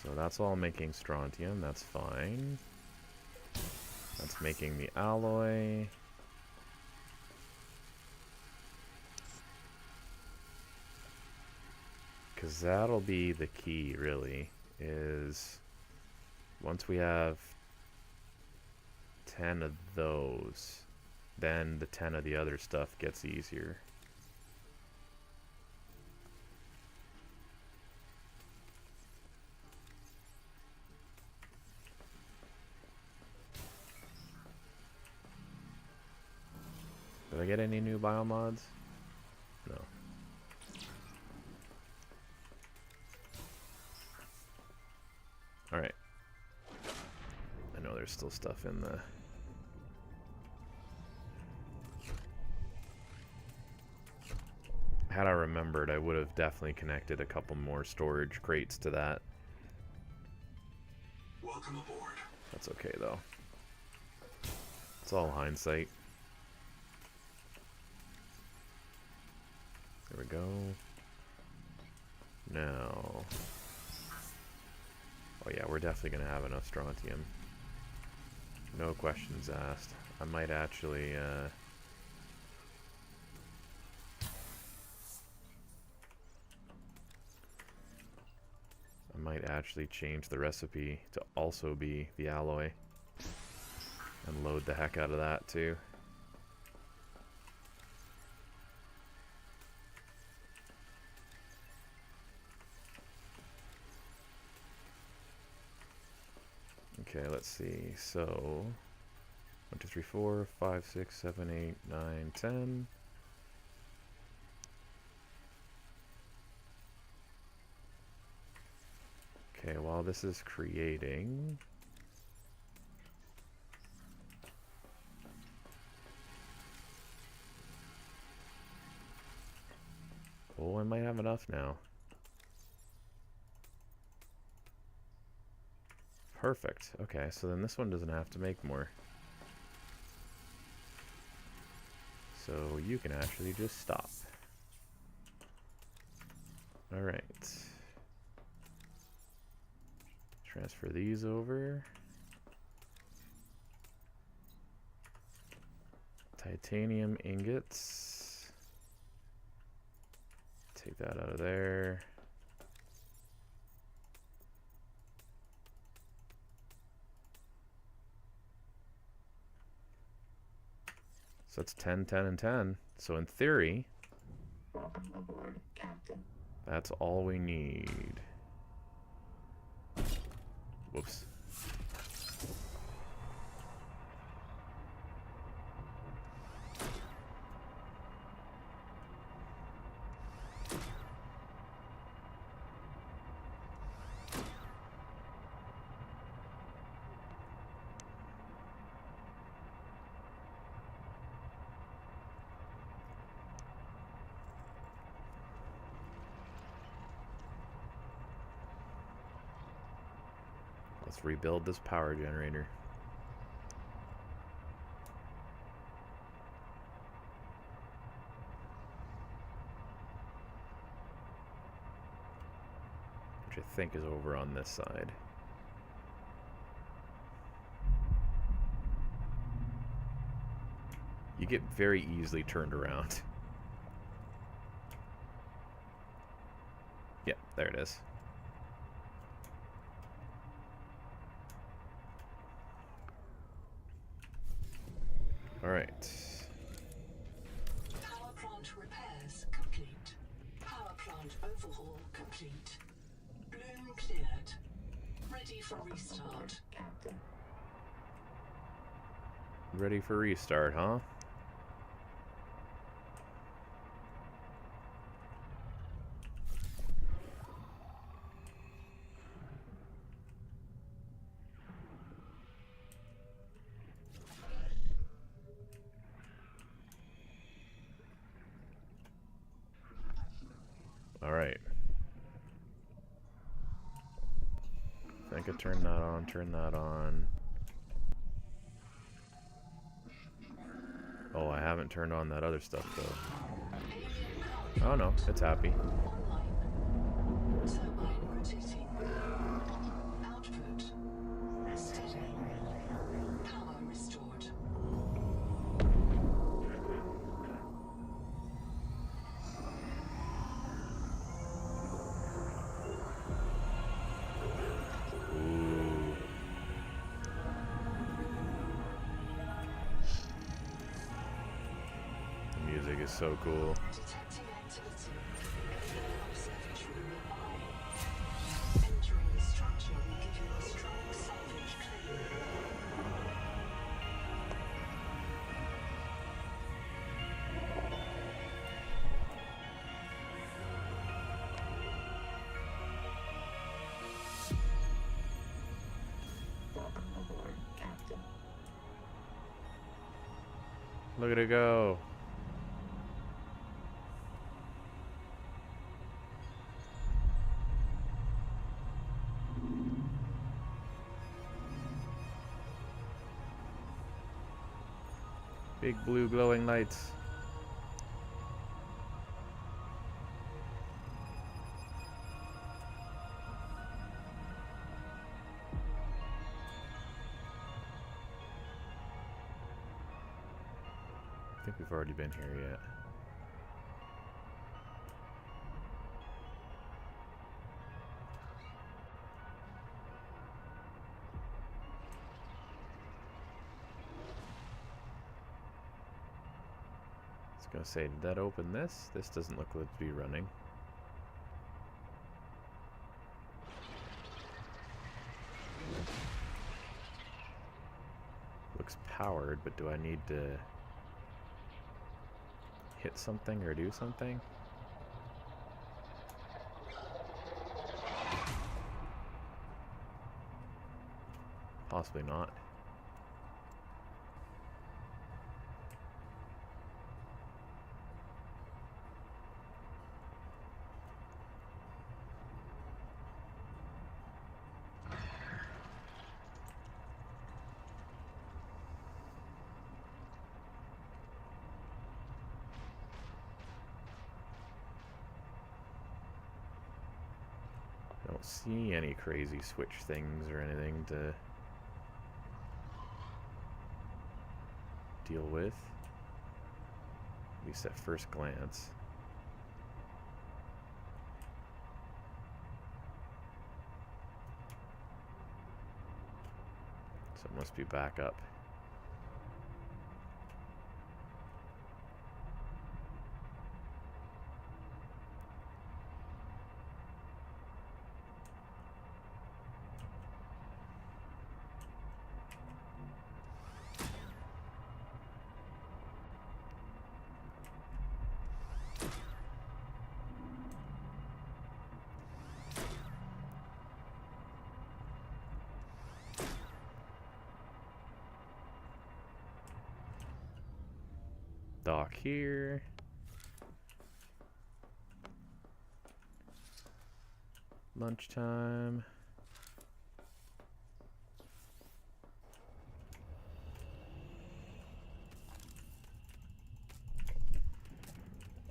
Speaker 1: So that's all making strontium, that's fine. That's making the alloy. Because that'll be the key, really, is once we have 10 of those, then the 10 of the other stuff gets easier. Did I get any new biomods? No. Alright. I know there's still stuff in the... Had I remembered, I would have definitely connected a couple more storage crates to that.
Speaker 3: Welcome aboard.
Speaker 1: That's okay, though. It's all hindsight. There we go. Now... Oh yeah, we're definitely going to have enough strontium. No questions asked. I might actually... change the recipe to also be the alloy. And load the heck out of that, too. Okay, let's see. So, 1, 2, 3, 4, 5, 6, 7, 8, 9, 10. Okay, while this is creating... Oh, I might have enough now. Perfect. Okay, so then this one doesn't have to make more. So you can actually just stop. Alright. Transfer these over. Titanium ingots. Take that out of there. So that's 10, 10, and 10. So in theory, that's all we need. Whoops. Let's rebuild this power generator. Which I think is over on this side. You get very easily turned around. Yep, there it is. All right.
Speaker 2: Power plant repairs complete. Power plant overhaul complete. Bloom cleared. Ready for restart.
Speaker 1: Ready for restart, huh? Alright. I think I turn that on, turn that on. Oh, I haven't turned on that other stuff though. Oh no, it's happy.
Speaker 2: Turbine rotating. Output steady. Power restored.
Speaker 1: Ooh. The music is so cool.
Speaker 2: Detecting activity. Alien observatory nearby. Entering the structure will give you a strong salvage claim.
Speaker 1: Look at it go. Big blue glowing lights. I think we've already been here yet. I was gonna say, did that open this? This doesn't look like to be running. Looks powered, but do I need to hit something or do something? Possibly not. I don't see any crazy switch things or anything to deal with, at least at first glance. So it must be back up. Dock here. Lunchtime.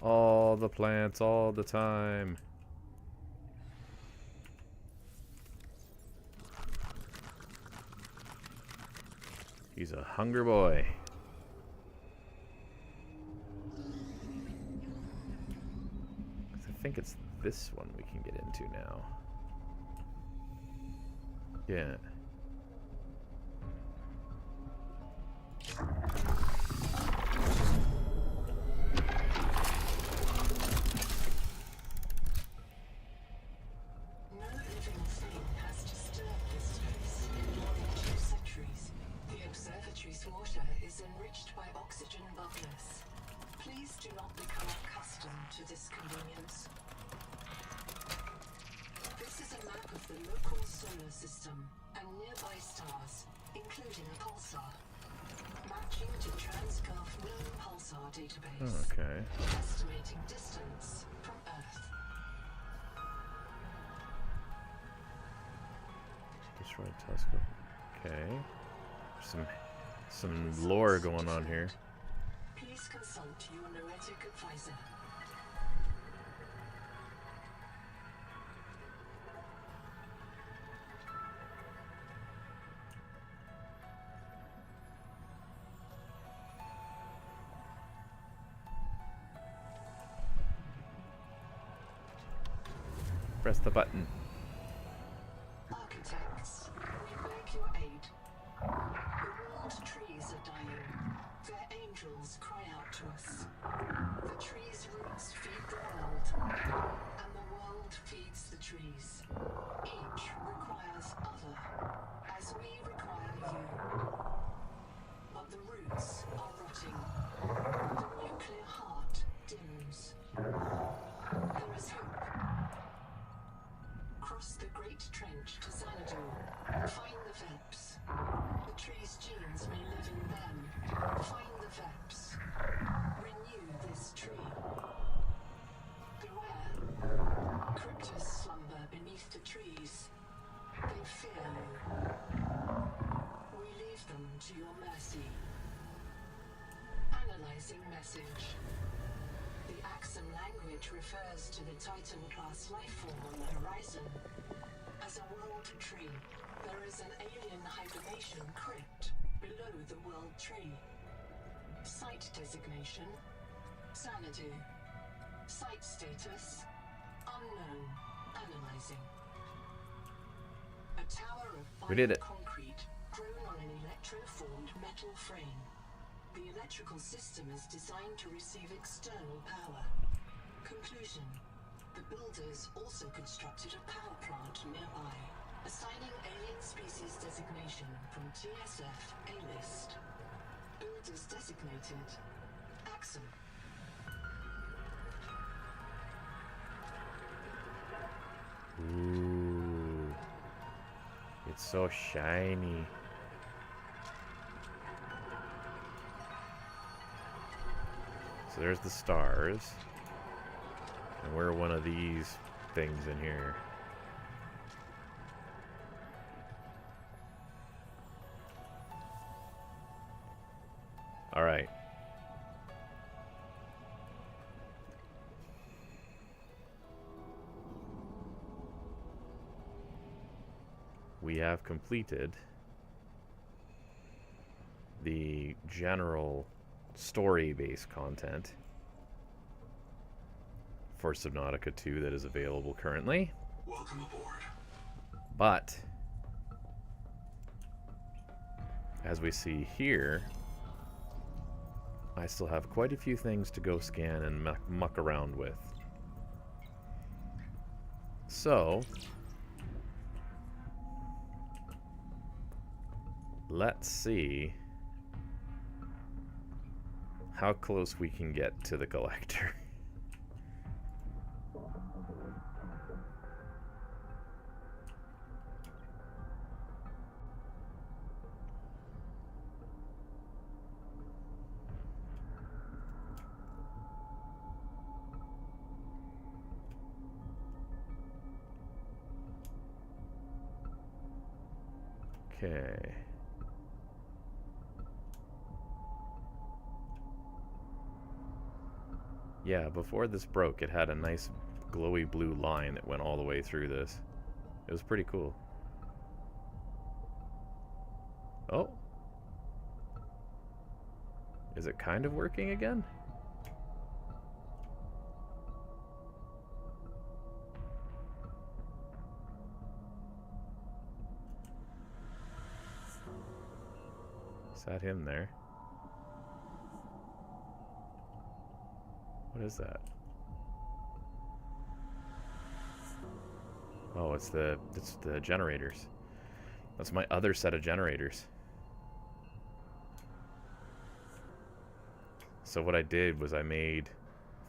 Speaker 1: All the plants all the time. He's a hunger boy. I think it's this one we can get into now. Yeah.
Speaker 2: No living thing has disturbed this space in more than 2 centuries. The observatory's water is enriched by oxygen bubblers. Please do not become accustomed to this convenience. This is a map of the local solar system and nearby stars, including a pulsar. Matching to TransGov known pulsar database.
Speaker 1: Okay.
Speaker 2: Estimating distance from Earth.
Speaker 1: Destroyed telescope. Okay. Some lore going on here.
Speaker 2: Please consult your noetic advisor.
Speaker 1: Press the button.
Speaker 2: Architects, we beg your aid. The world trees are dying. Their angels cry out to us. The trees' roots feed the world, and the world feeds the trees. Each requires other, as we require you. But the roots are rotting. The nuclear heart dims. There is hope. Cross the Great Trench to Xanadu. Find the Veps. The tree's genes may live in them. Find the Veps. Renew this tree. Beware. Cryptos slumber beneath the trees. They fear you. We leave them to your mercy. Analyzing message. The Axum language refers to the Titan-class lifeform on the horizon. As a world tree, there is an alien hibernation crypt below the world tree. Site designation: Xanadu. Site status: unknown. Analyzing. A tower of
Speaker 1: We did it.
Speaker 2: concrete grown on an electro-formed metal frame. The electrical system is designed to receive external power. Conclusion: the builders also constructed a power plant nearby, assigning alien species designation from TSF A-list. Builders designated Axum.
Speaker 1: Ooh. It's so shiny. So there's the stars. And we're one of these things in here. Alright. We have completed the general story-based content for Subnautica 2 that is available currently.
Speaker 3: Welcome aboard.
Speaker 1: But as we see here, I still have quite a few things to go scan and muck around with. So let's see how close we can get to the collector. Okay. Yeah, before this broke, it had a nice glowy blue line that went all the way through this. It was pretty cool. Oh. Is it kind of working again? Is that him there? What is that? Oh, it's the generators. That's my other set of generators. So what I did was I made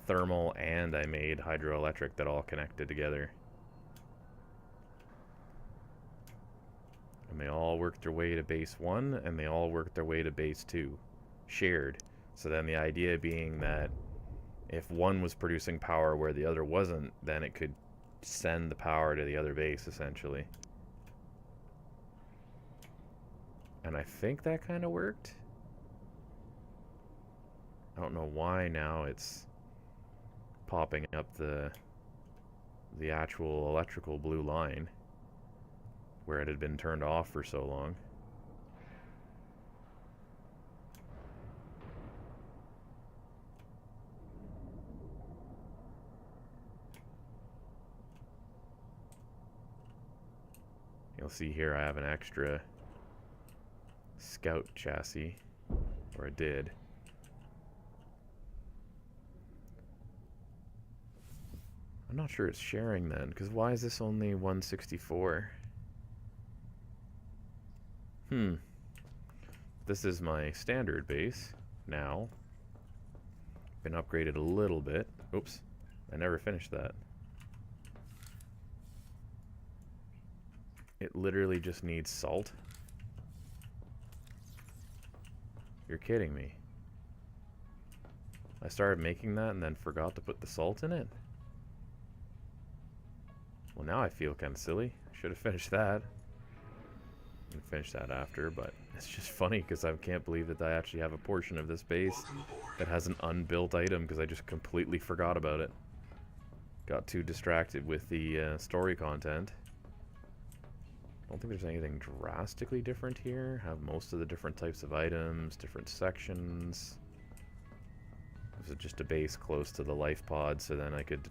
Speaker 1: thermal and I made hydroelectric that all connected together. And they all worked their way to base 1 and they all worked their way to base 2. Shared. So then the idea being that if one was producing power where the other wasn't, then it could send the power to the other base, essentially. And I think that kind of worked. I don't know why now it's popping up the actual electrical blue line where it had been turned off for so long. You'll see here I have an extra Scout chassis, or I did. I'm not sure it's sharing then, because why is this only 164? This is my standard base now. Been upgraded a little bit. Oops, I never finished that. It literally just needs salt. You're kidding me. I started making that and then forgot to put the salt in it? Well, now I feel kind of silly. Should have finished that. And finish that after, but it's just funny because I can't believe that I actually have a portion of this base that has an unbuilt item because I just completely forgot about it. Got too distracted with the story content. I don't think there's anything drastically different here. Have most of the different types of items, different sections. This is just a base close to the life pod, so then I could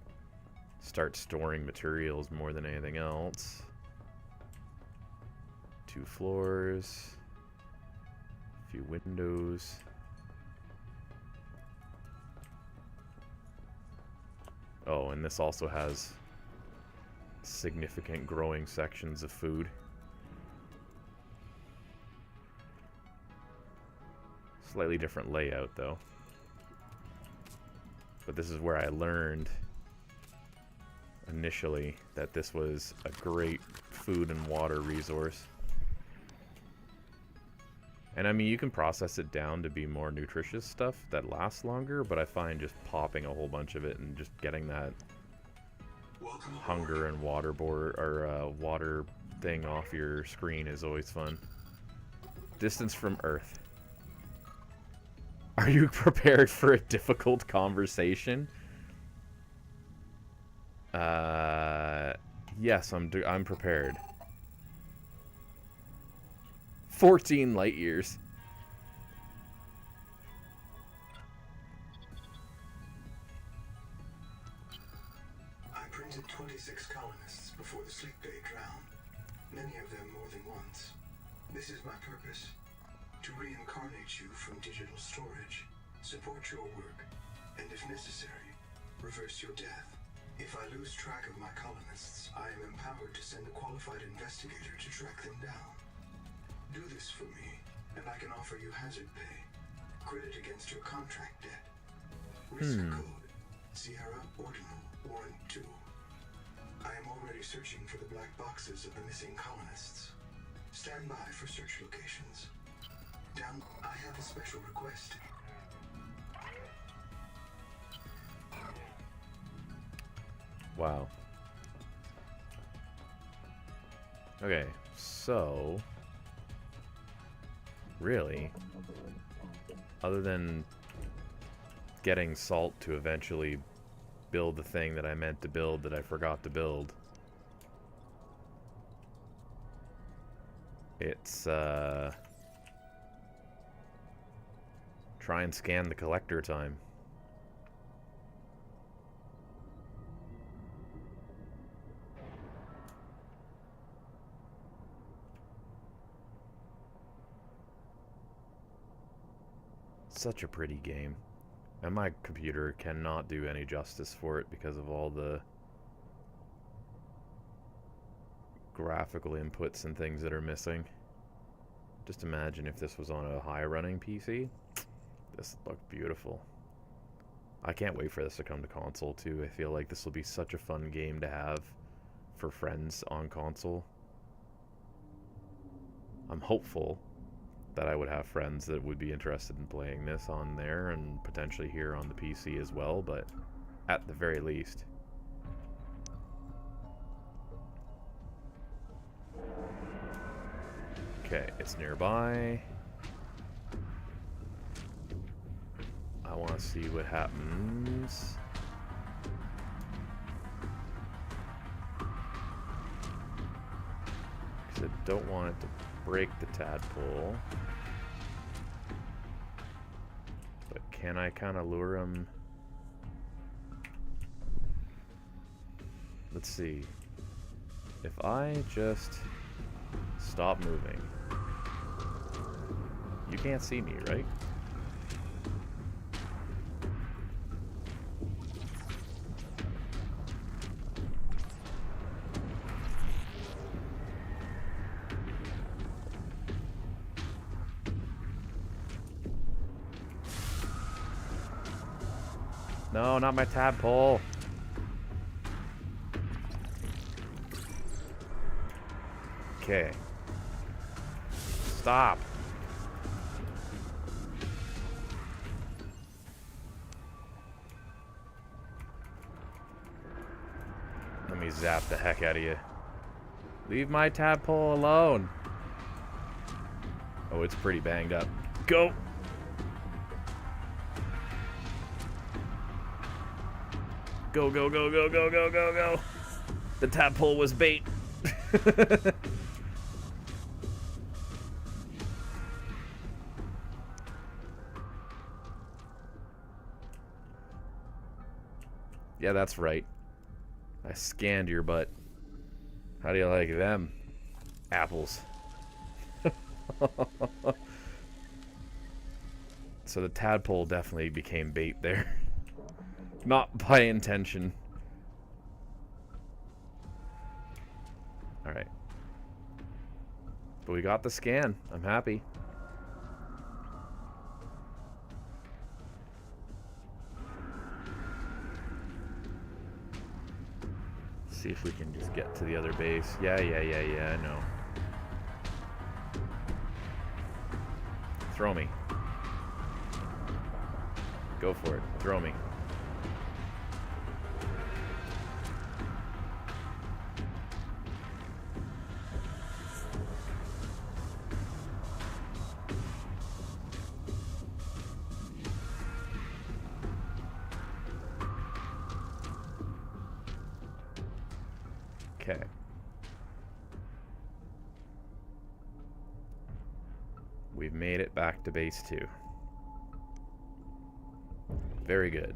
Speaker 1: start storing materials more than anything else. 2 floors. A few windows. Oh, and this also has significant growing sections of food. Slightly different layout though. But this is where I learned initially that this was a great food and water resource. And I mean, you can process it down to be more nutritious stuff that lasts longer, but I find just popping a whole bunch of it and just getting that hunger and water water thing off your screen is always fun. Distance from Earth. Are you prepared for a difficult conversation? Yes, I'm prepared. 14 light years.
Speaker 3: I printed 26 colonists before the sleep day drowned, many of them more than once. This is my purpose: to reincarnate you from digital storage, support your work, and if necessary, reverse your death. If I lose track of my colonists, I am empowered to send a qualified investigator to track them down. Do this for me, and I can offer you hazard pay, credit against your contract debt. Risk code, Sierra Ordinal, Warrant 2. I am already searching for the black boxes of the missing colonists. Stand by for search locations. Down, I have a special request.
Speaker 1: Wow. Okay, so really, other than getting salt to eventually build the thing that I meant to build that I forgot to build, it's try and scan the collector time. Such a pretty game, and my computer cannot do any justice for it because of all the graphical inputs and things that are missing. Just imagine if this was on a high running PC. This looked beautiful. I can't wait for this to come to console too. I feel like this will be such a fun game to have for friends on console. I'm hopeful that I would have friends that would be interested in playing this on there and potentially here on the PC as well, but at the very least. Okay, it's nearby. I want to see what happens. Because I don't want it to break the tadpole. But can I kind of lure him? Let's see. If I just stop moving. You can't see me, right? No, not my tadpole. Okay. Stop. Let me zap the heck out of you. Leave my tadpole alone. Oh, it's pretty banged up. Go. Go, go, go, go, go, go, go, go. The tadpole was bait. Yeah, that's right. I scanned your butt. How do you like them? Apples. So the tadpole definitely became bait there. Not by intention. Alright. But we got the scan. I'm happy. See if we can just get to the other base. Yeah, I know. Throw me. Go for it. Throw me. Okay. We've made it back to base 2. Very good.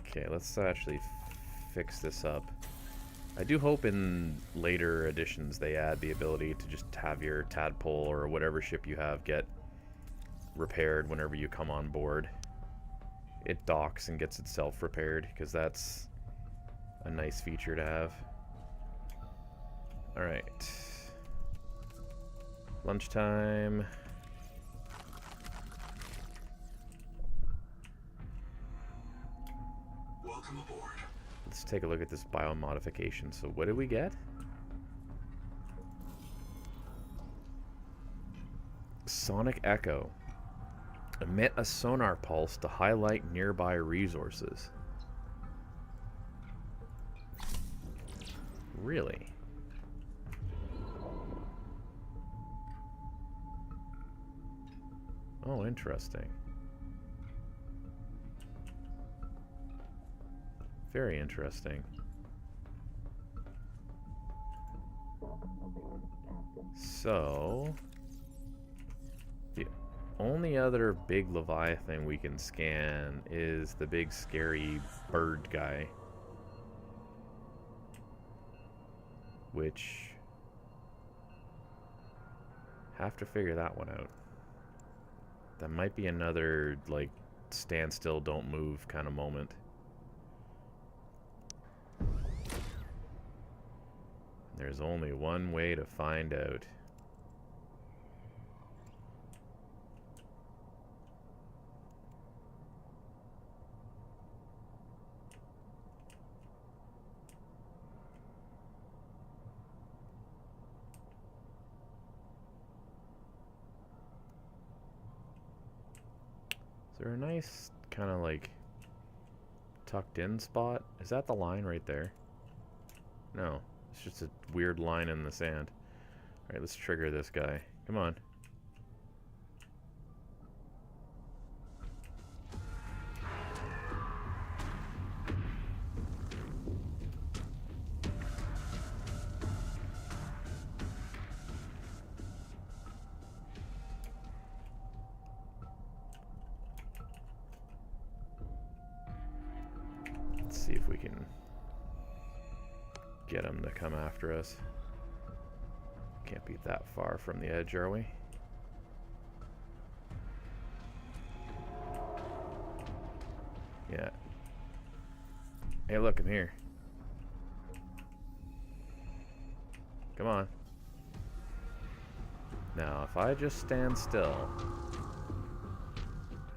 Speaker 1: Okay, let's actually fix this up. I do hope in later editions they add the ability to just have your tadpole or whatever ship you have get repaired whenever you come on board. It docks and gets itself repaired, because that's a nice feature to have. Alright. Lunchtime.
Speaker 3: Welcome aboard.
Speaker 1: Let's take a look at this biomodification. So what did we get? Sonic Echo. Emit a sonar pulse to highlight nearby resources. Really? Oh, interesting. Very interesting. So, the only other big Leviathan we can scan is the big scary bird guy. Which, have to figure that one out. That might be another, like, stand still, don't move kind of moment. There's only one way to find out. Is there a nice kind of like tucked in spot? Is that the line right there? No, it's just a weird line in the sand. Alright, let's trigger this guy. Come on. Let's see if we can get him to come after us. Can't be that far from the edge, are we? Yeah. Hey, look, I'm here. Come on. Now, if I just stand still...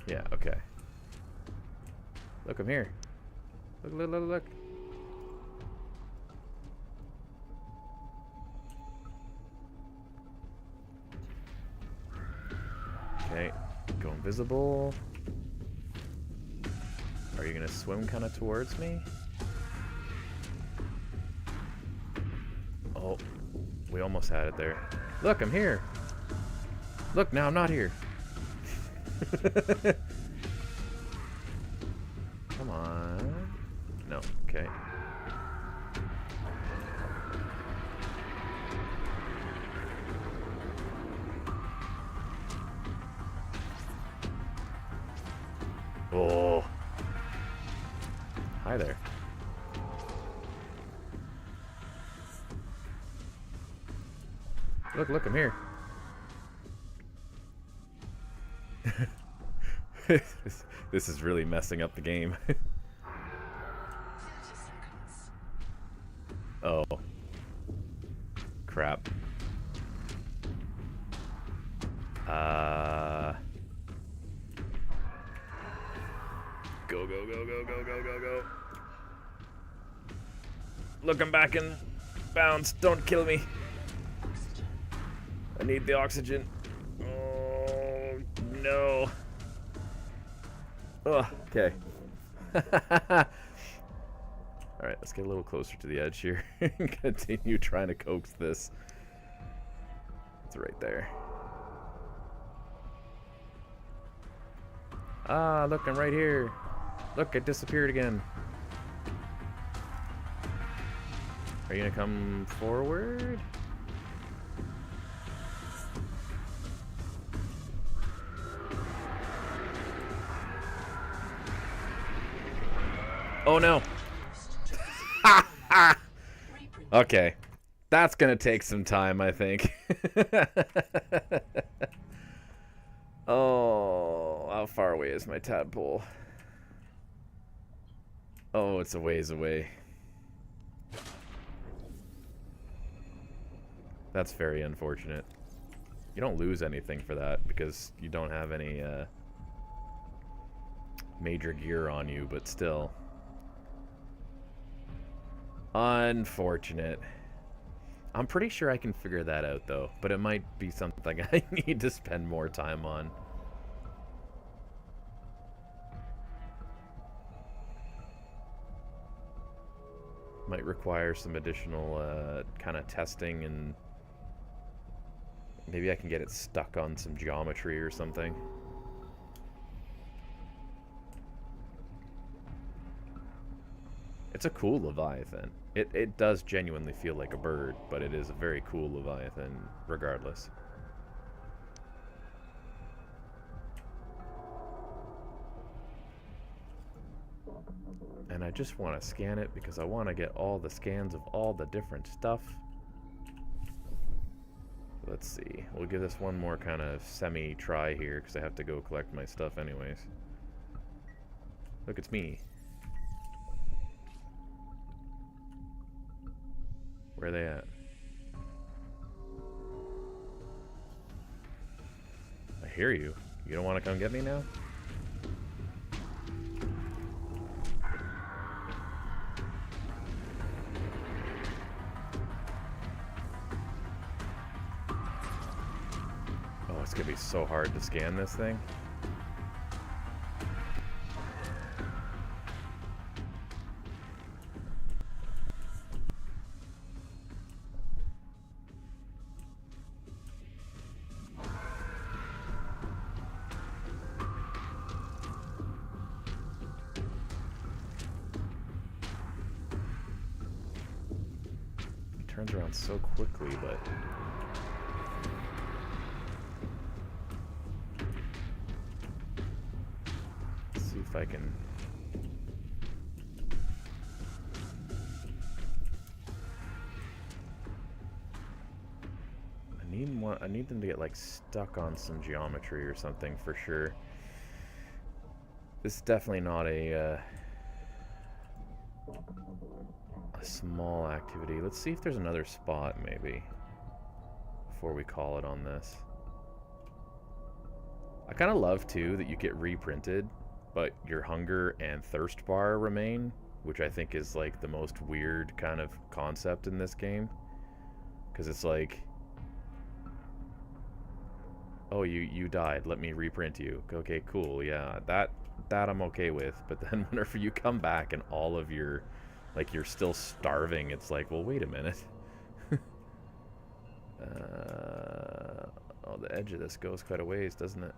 Speaker 1: Yeah, okay. Look, I'm here. Look, look, look, look. Okay, go invisible. Are you gonna swim kind of towards me? Oh, we almost had it there. Look, I'm here. Look, now I'm not here. Come on. No, okay. Oh. Hi there. Look, look, I'm here. This is really messing up the game.
Speaker 2: 30 seconds.
Speaker 1: Oh. Crap. Go, go, go, go, go, go, go, go. Look, I'm back in bounds. Don't kill me.
Speaker 2: Oxygen.
Speaker 1: I need the oxygen. Oh, no. Oh, okay. Alright, let's get a little closer to the edge here and continue trying to coax this. It's right there. Ah, look, I'm right here. Look, it disappeared again. Are you gonna come forward? Oh no. Okay. That's gonna take some time, I think. Oh, how far away is my tadpole? Oh, it's a ways away. That's very unfortunate. You don't lose anything for that because you don't have any major gear on you, but still. Unfortunate. I'm pretty sure I can figure that out though, but it might be something I need to spend more time on. Might require some additional kind of testing, and maybe I can get it stuck on some geometry or something. It's a cool Leviathan. It does genuinely feel like a bird, but it is a very cool Leviathan regardless. And I just want to scan it because I want to get all the scans of all the different stuff. Let's see. We'll give this one more kind of semi-try here because I have to go collect my stuff anyways. Look, it's me. Where are they at? I hear you. You don't want to come get me now? Oh, it's gonna be so hard to scan this thing. turns around so quickly, but... Let's see if I can... I need them to get, like, stuck on some geometry or something, for sure. This is definitely not a small activity. Let's see if there's another spot, maybe, before we call it on this. I kind of love, too, that you get reprinted, but your hunger and thirst bar remain, which I think is, like, the most weird kind of concept in this game. Because it's like... Oh, you died. Let me reprint you. Okay, cool. Yeah, that I'm okay with. But then whenever you come back and all of your, like, you're still starving, it's like, well, wait a minute. Oh, the edge of this goes quite a ways, doesn't it?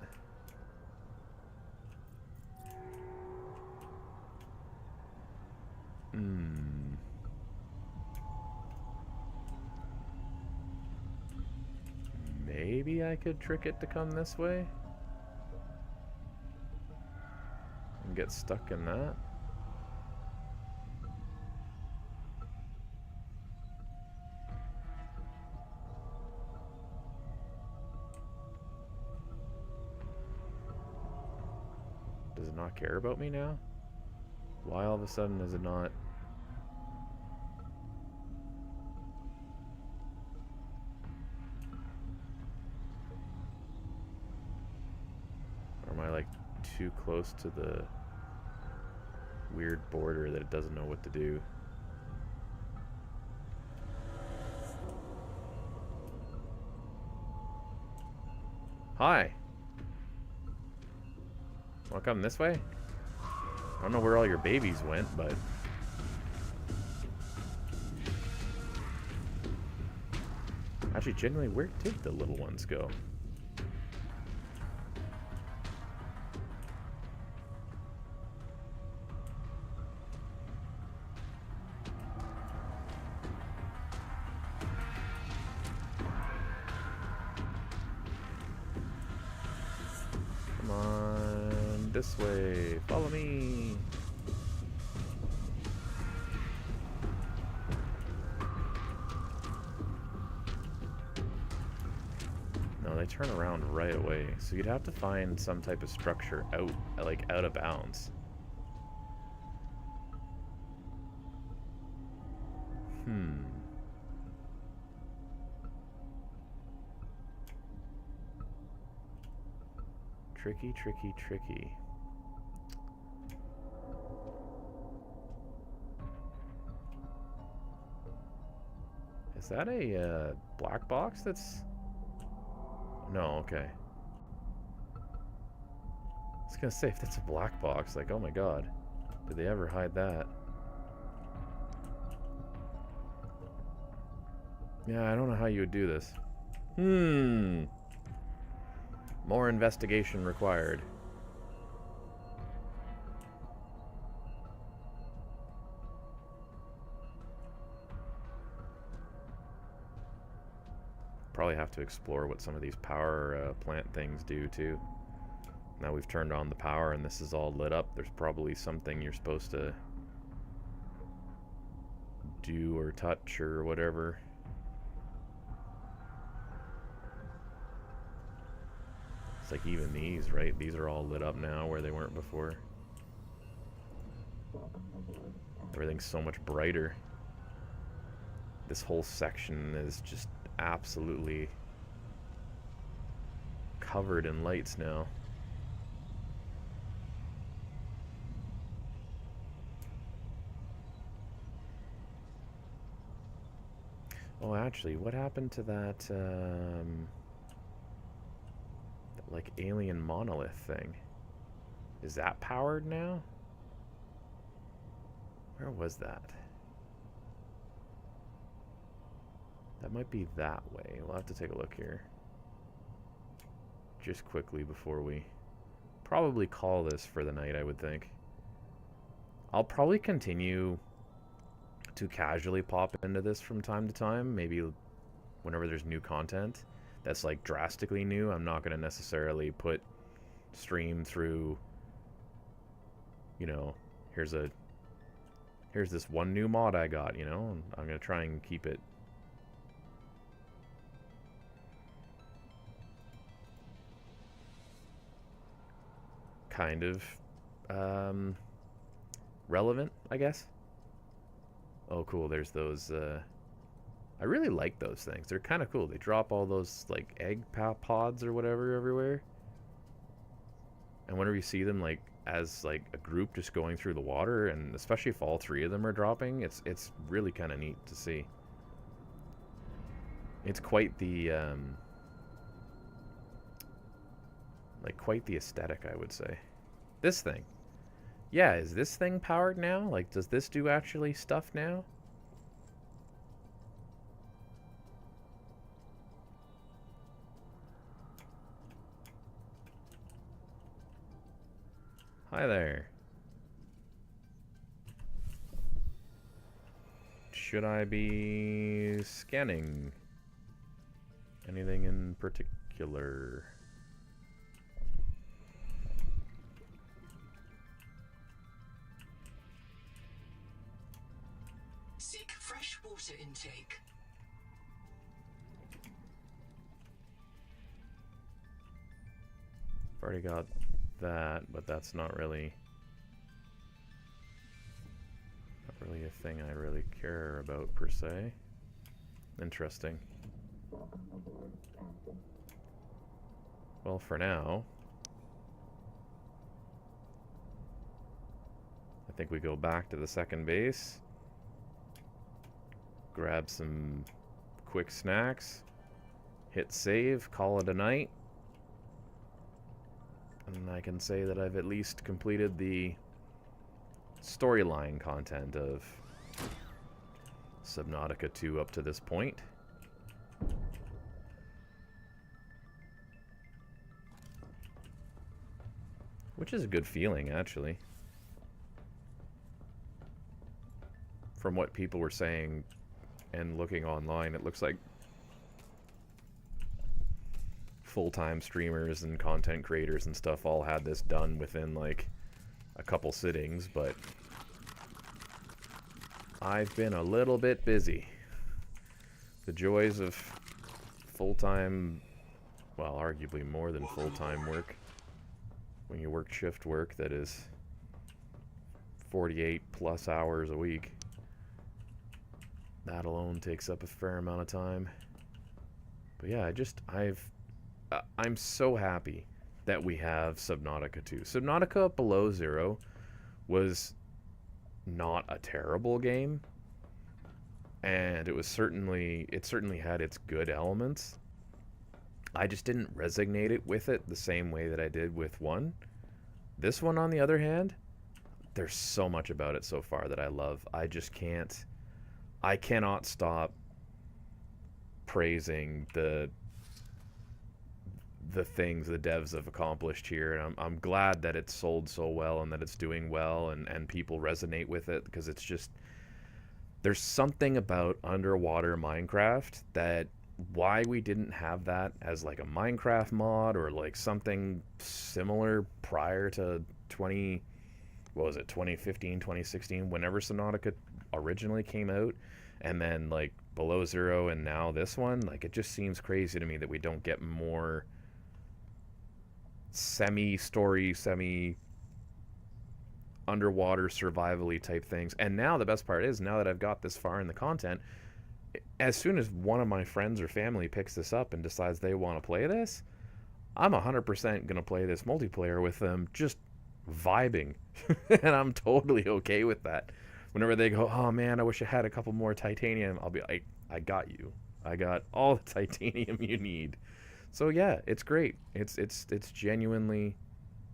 Speaker 1: Maybe I could trick it to come this way? And get stuck in that? Does it not care about me now? Why all of a sudden is it not... Or am I, like, too close to the weird border that it doesn't know what to do? Hi! Wanna come this way? I don't know where all your babies went, but... Actually, genuinely, where did the little ones go? Come on, this way. Follow me. No, they turn around right away. So you'd have to find some type of structure out, like, out of bounds. Tricky, tricky, tricky. Is that a black box that's... No, okay. I was gonna say, if that's a black box, like, oh my god. Did they ever hide that? Yeah, I don't know how you would do this. More investigation required. Probably have to explore what some of these power plant things do too. Now we've turned on the power and this is all lit up. There's probably something you're supposed to do or touch or whatever. It's like even these, right? These are all lit up now where they weren't before. Everything's so much brighter. This whole section is just absolutely covered in lights now. Oh, actually, what happened to that, like, alien monolith thing? Is that powered now? Where was that? That might be that way. We'll have to take a look here. Just quickly before we probably call this for the night, I would think. I'll probably continue to casually pop into this from time to time. Maybe whenever there's new content that's like drastically new, I'm not going to necessarily put stream through, you know, here's this one new mod I got, you know. I'm going to try and keep it kind of relevant, I guess. Oh, cool. There's those. I really like those things. They're kind of cool. They drop all those like egg pods or whatever everywhere. And whenever you see them like as like a group just going through the water, and especially if all three of them are dropping, it's really kind of neat to see. It's quite the quite the aesthetic, I would say. This thing. Yeah, is this thing powered now? Like, does this do actually stuff now? Hi there. Should I be scanning anything in particular?
Speaker 2: Seek fresh water intake.
Speaker 1: I've already got that, but that's not really a thing I really care about per se. Interesting. Well, for now, I think we go back to the second base, grab some quick snacks, hit save, call it a night, and I can say that I've at least completed the storyline content of Subnautica 2 up to this point. Which is a good feeling, actually. From what people were saying and looking online, it looks like full-time streamers and content creators and stuff all had this done within like a couple sittings, but I've been a little bit busy. The joys of full-time, well, arguably more than full-time work. When you work shift work that is 48 plus hours a week, that alone takes up a fair amount of time. But yeah, I'm so happy that we have Subnautica 2. Subnautica Below Zero was not a terrible game, and it certainly had its good elements. I just didn't resonate with it the same way that I did with 1. This one, on the other hand, there's so much about it so far that I love. I cannot stop praising the things the devs have accomplished here, and I'm glad that it's sold so well and that it's doing well and people resonate with it, because it's just, there's something about underwater Minecraft that, why we didn't have that as like a Minecraft mod or like something similar prior to 2015, 2016, whenever Subnautica originally came out, and then like Below Zero and now this one, like it just seems crazy to me that we don't get more semi-story, semi-underwater survival-y type things. And now the best part is, now that I've got this far in the content, as soon as one of my friends or family picks this up and decides they want to play this, I'm 100% going to play this multiplayer with them, just vibing. And I'm totally okay with that. Whenever they go, oh man, I wish I had a couple more titanium, I'll be like, I got you. I got all the titanium you need. So yeah, it's great. It's genuinely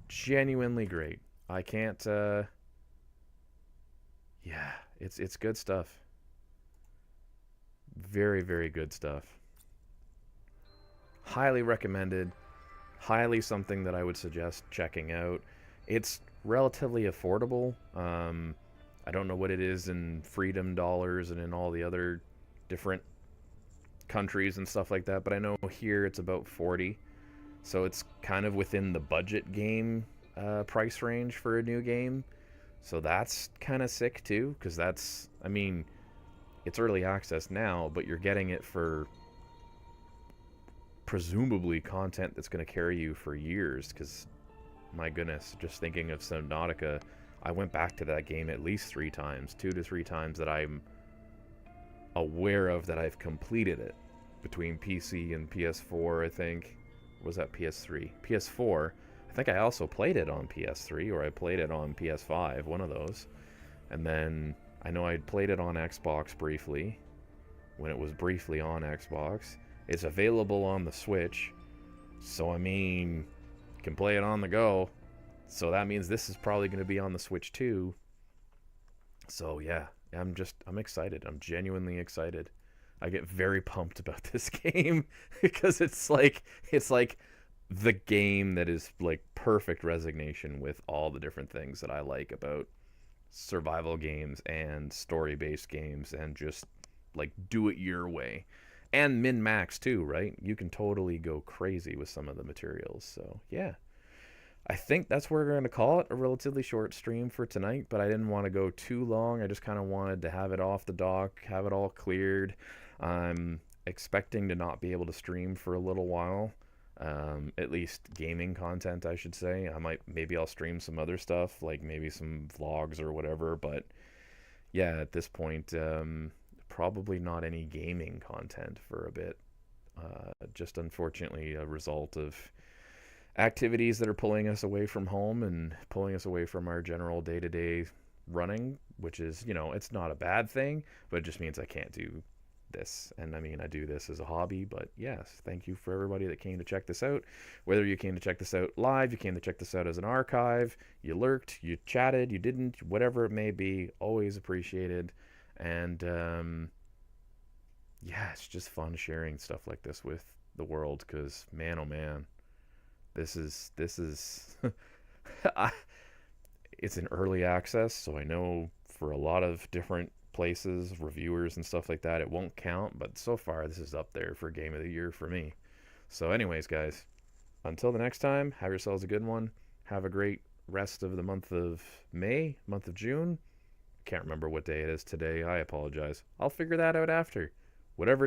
Speaker 1: great. I can't yeah, it's good stuff. Very, very good stuff. Highly recommended. Highly something that I would suggest checking out. It's relatively affordable. I don't know what it is in freedom dollars and in all the other different countries and stuff like that, but I know here it's about 40. So it's kind of within the budget game price range for a new game. So that's kind of sick too, because that's, I mean, it's early access now, but you're getting it for presumably content that's going to carry you for years, because my goodness, just thinking of Subnautica, I went back to that game at least 3 times, 2 to 3 times that I'm aware of that I've completed it, between PC and PS4, I think. Or was that PS3? PS4. I think I also played it on PS3, or I played it on PS5, one of those. And then I know I played it on Xbox briefly, when it was briefly on Xbox. It's available on the Switch, so I mean, you can play it on the go. So that means this is probably going to be on the Switch too. So yeah, I'm excited. I'm genuinely excited. I get very pumped about this game because it's like the game that is like perfect resignation with all the different things that I like about survival games and story-based games, and just like do it your way. And min-max too, right? You can totally go crazy with some of the materials. So yeah, I think that's where we're going to call it a relatively short stream for tonight, but I didn't want to go too long. I just kind of wanted to have it off the dock, have it all cleared. I'm expecting to not be able to stream for a little while, at least gaming content, I should say. Maybe I'll stream some other stuff, like maybe some vlogs or whatever, but yeah, at this point, probably not any gaming content for a bit. Just unfortunately a result of activities that are pulling us away from home and pulling us away from our general day-to-day running, which is, it's not a bad thing, but it just means I can't do this. And I mean, I do this as a hobby, but yes, thank you for everybody that came to check this out. Whether you came to check this out live, you came to check this out as an archive, you lurked, you chatted, you didn't, whatever it may be, always appreciated. And yeah, it's just fun sharing stuff like this with the world, because man, oh man, this is it's in early access, so I know for a lot of different places, reviewers and stuff like that, it won't count, but so far this is up there for game of the year for me. So anyways, guys, until the next time, have yourselves a good one. Have a great rest of the month of May, month of June. Can't remember what day it is today. I apologize. I'll figure that out after. Whatever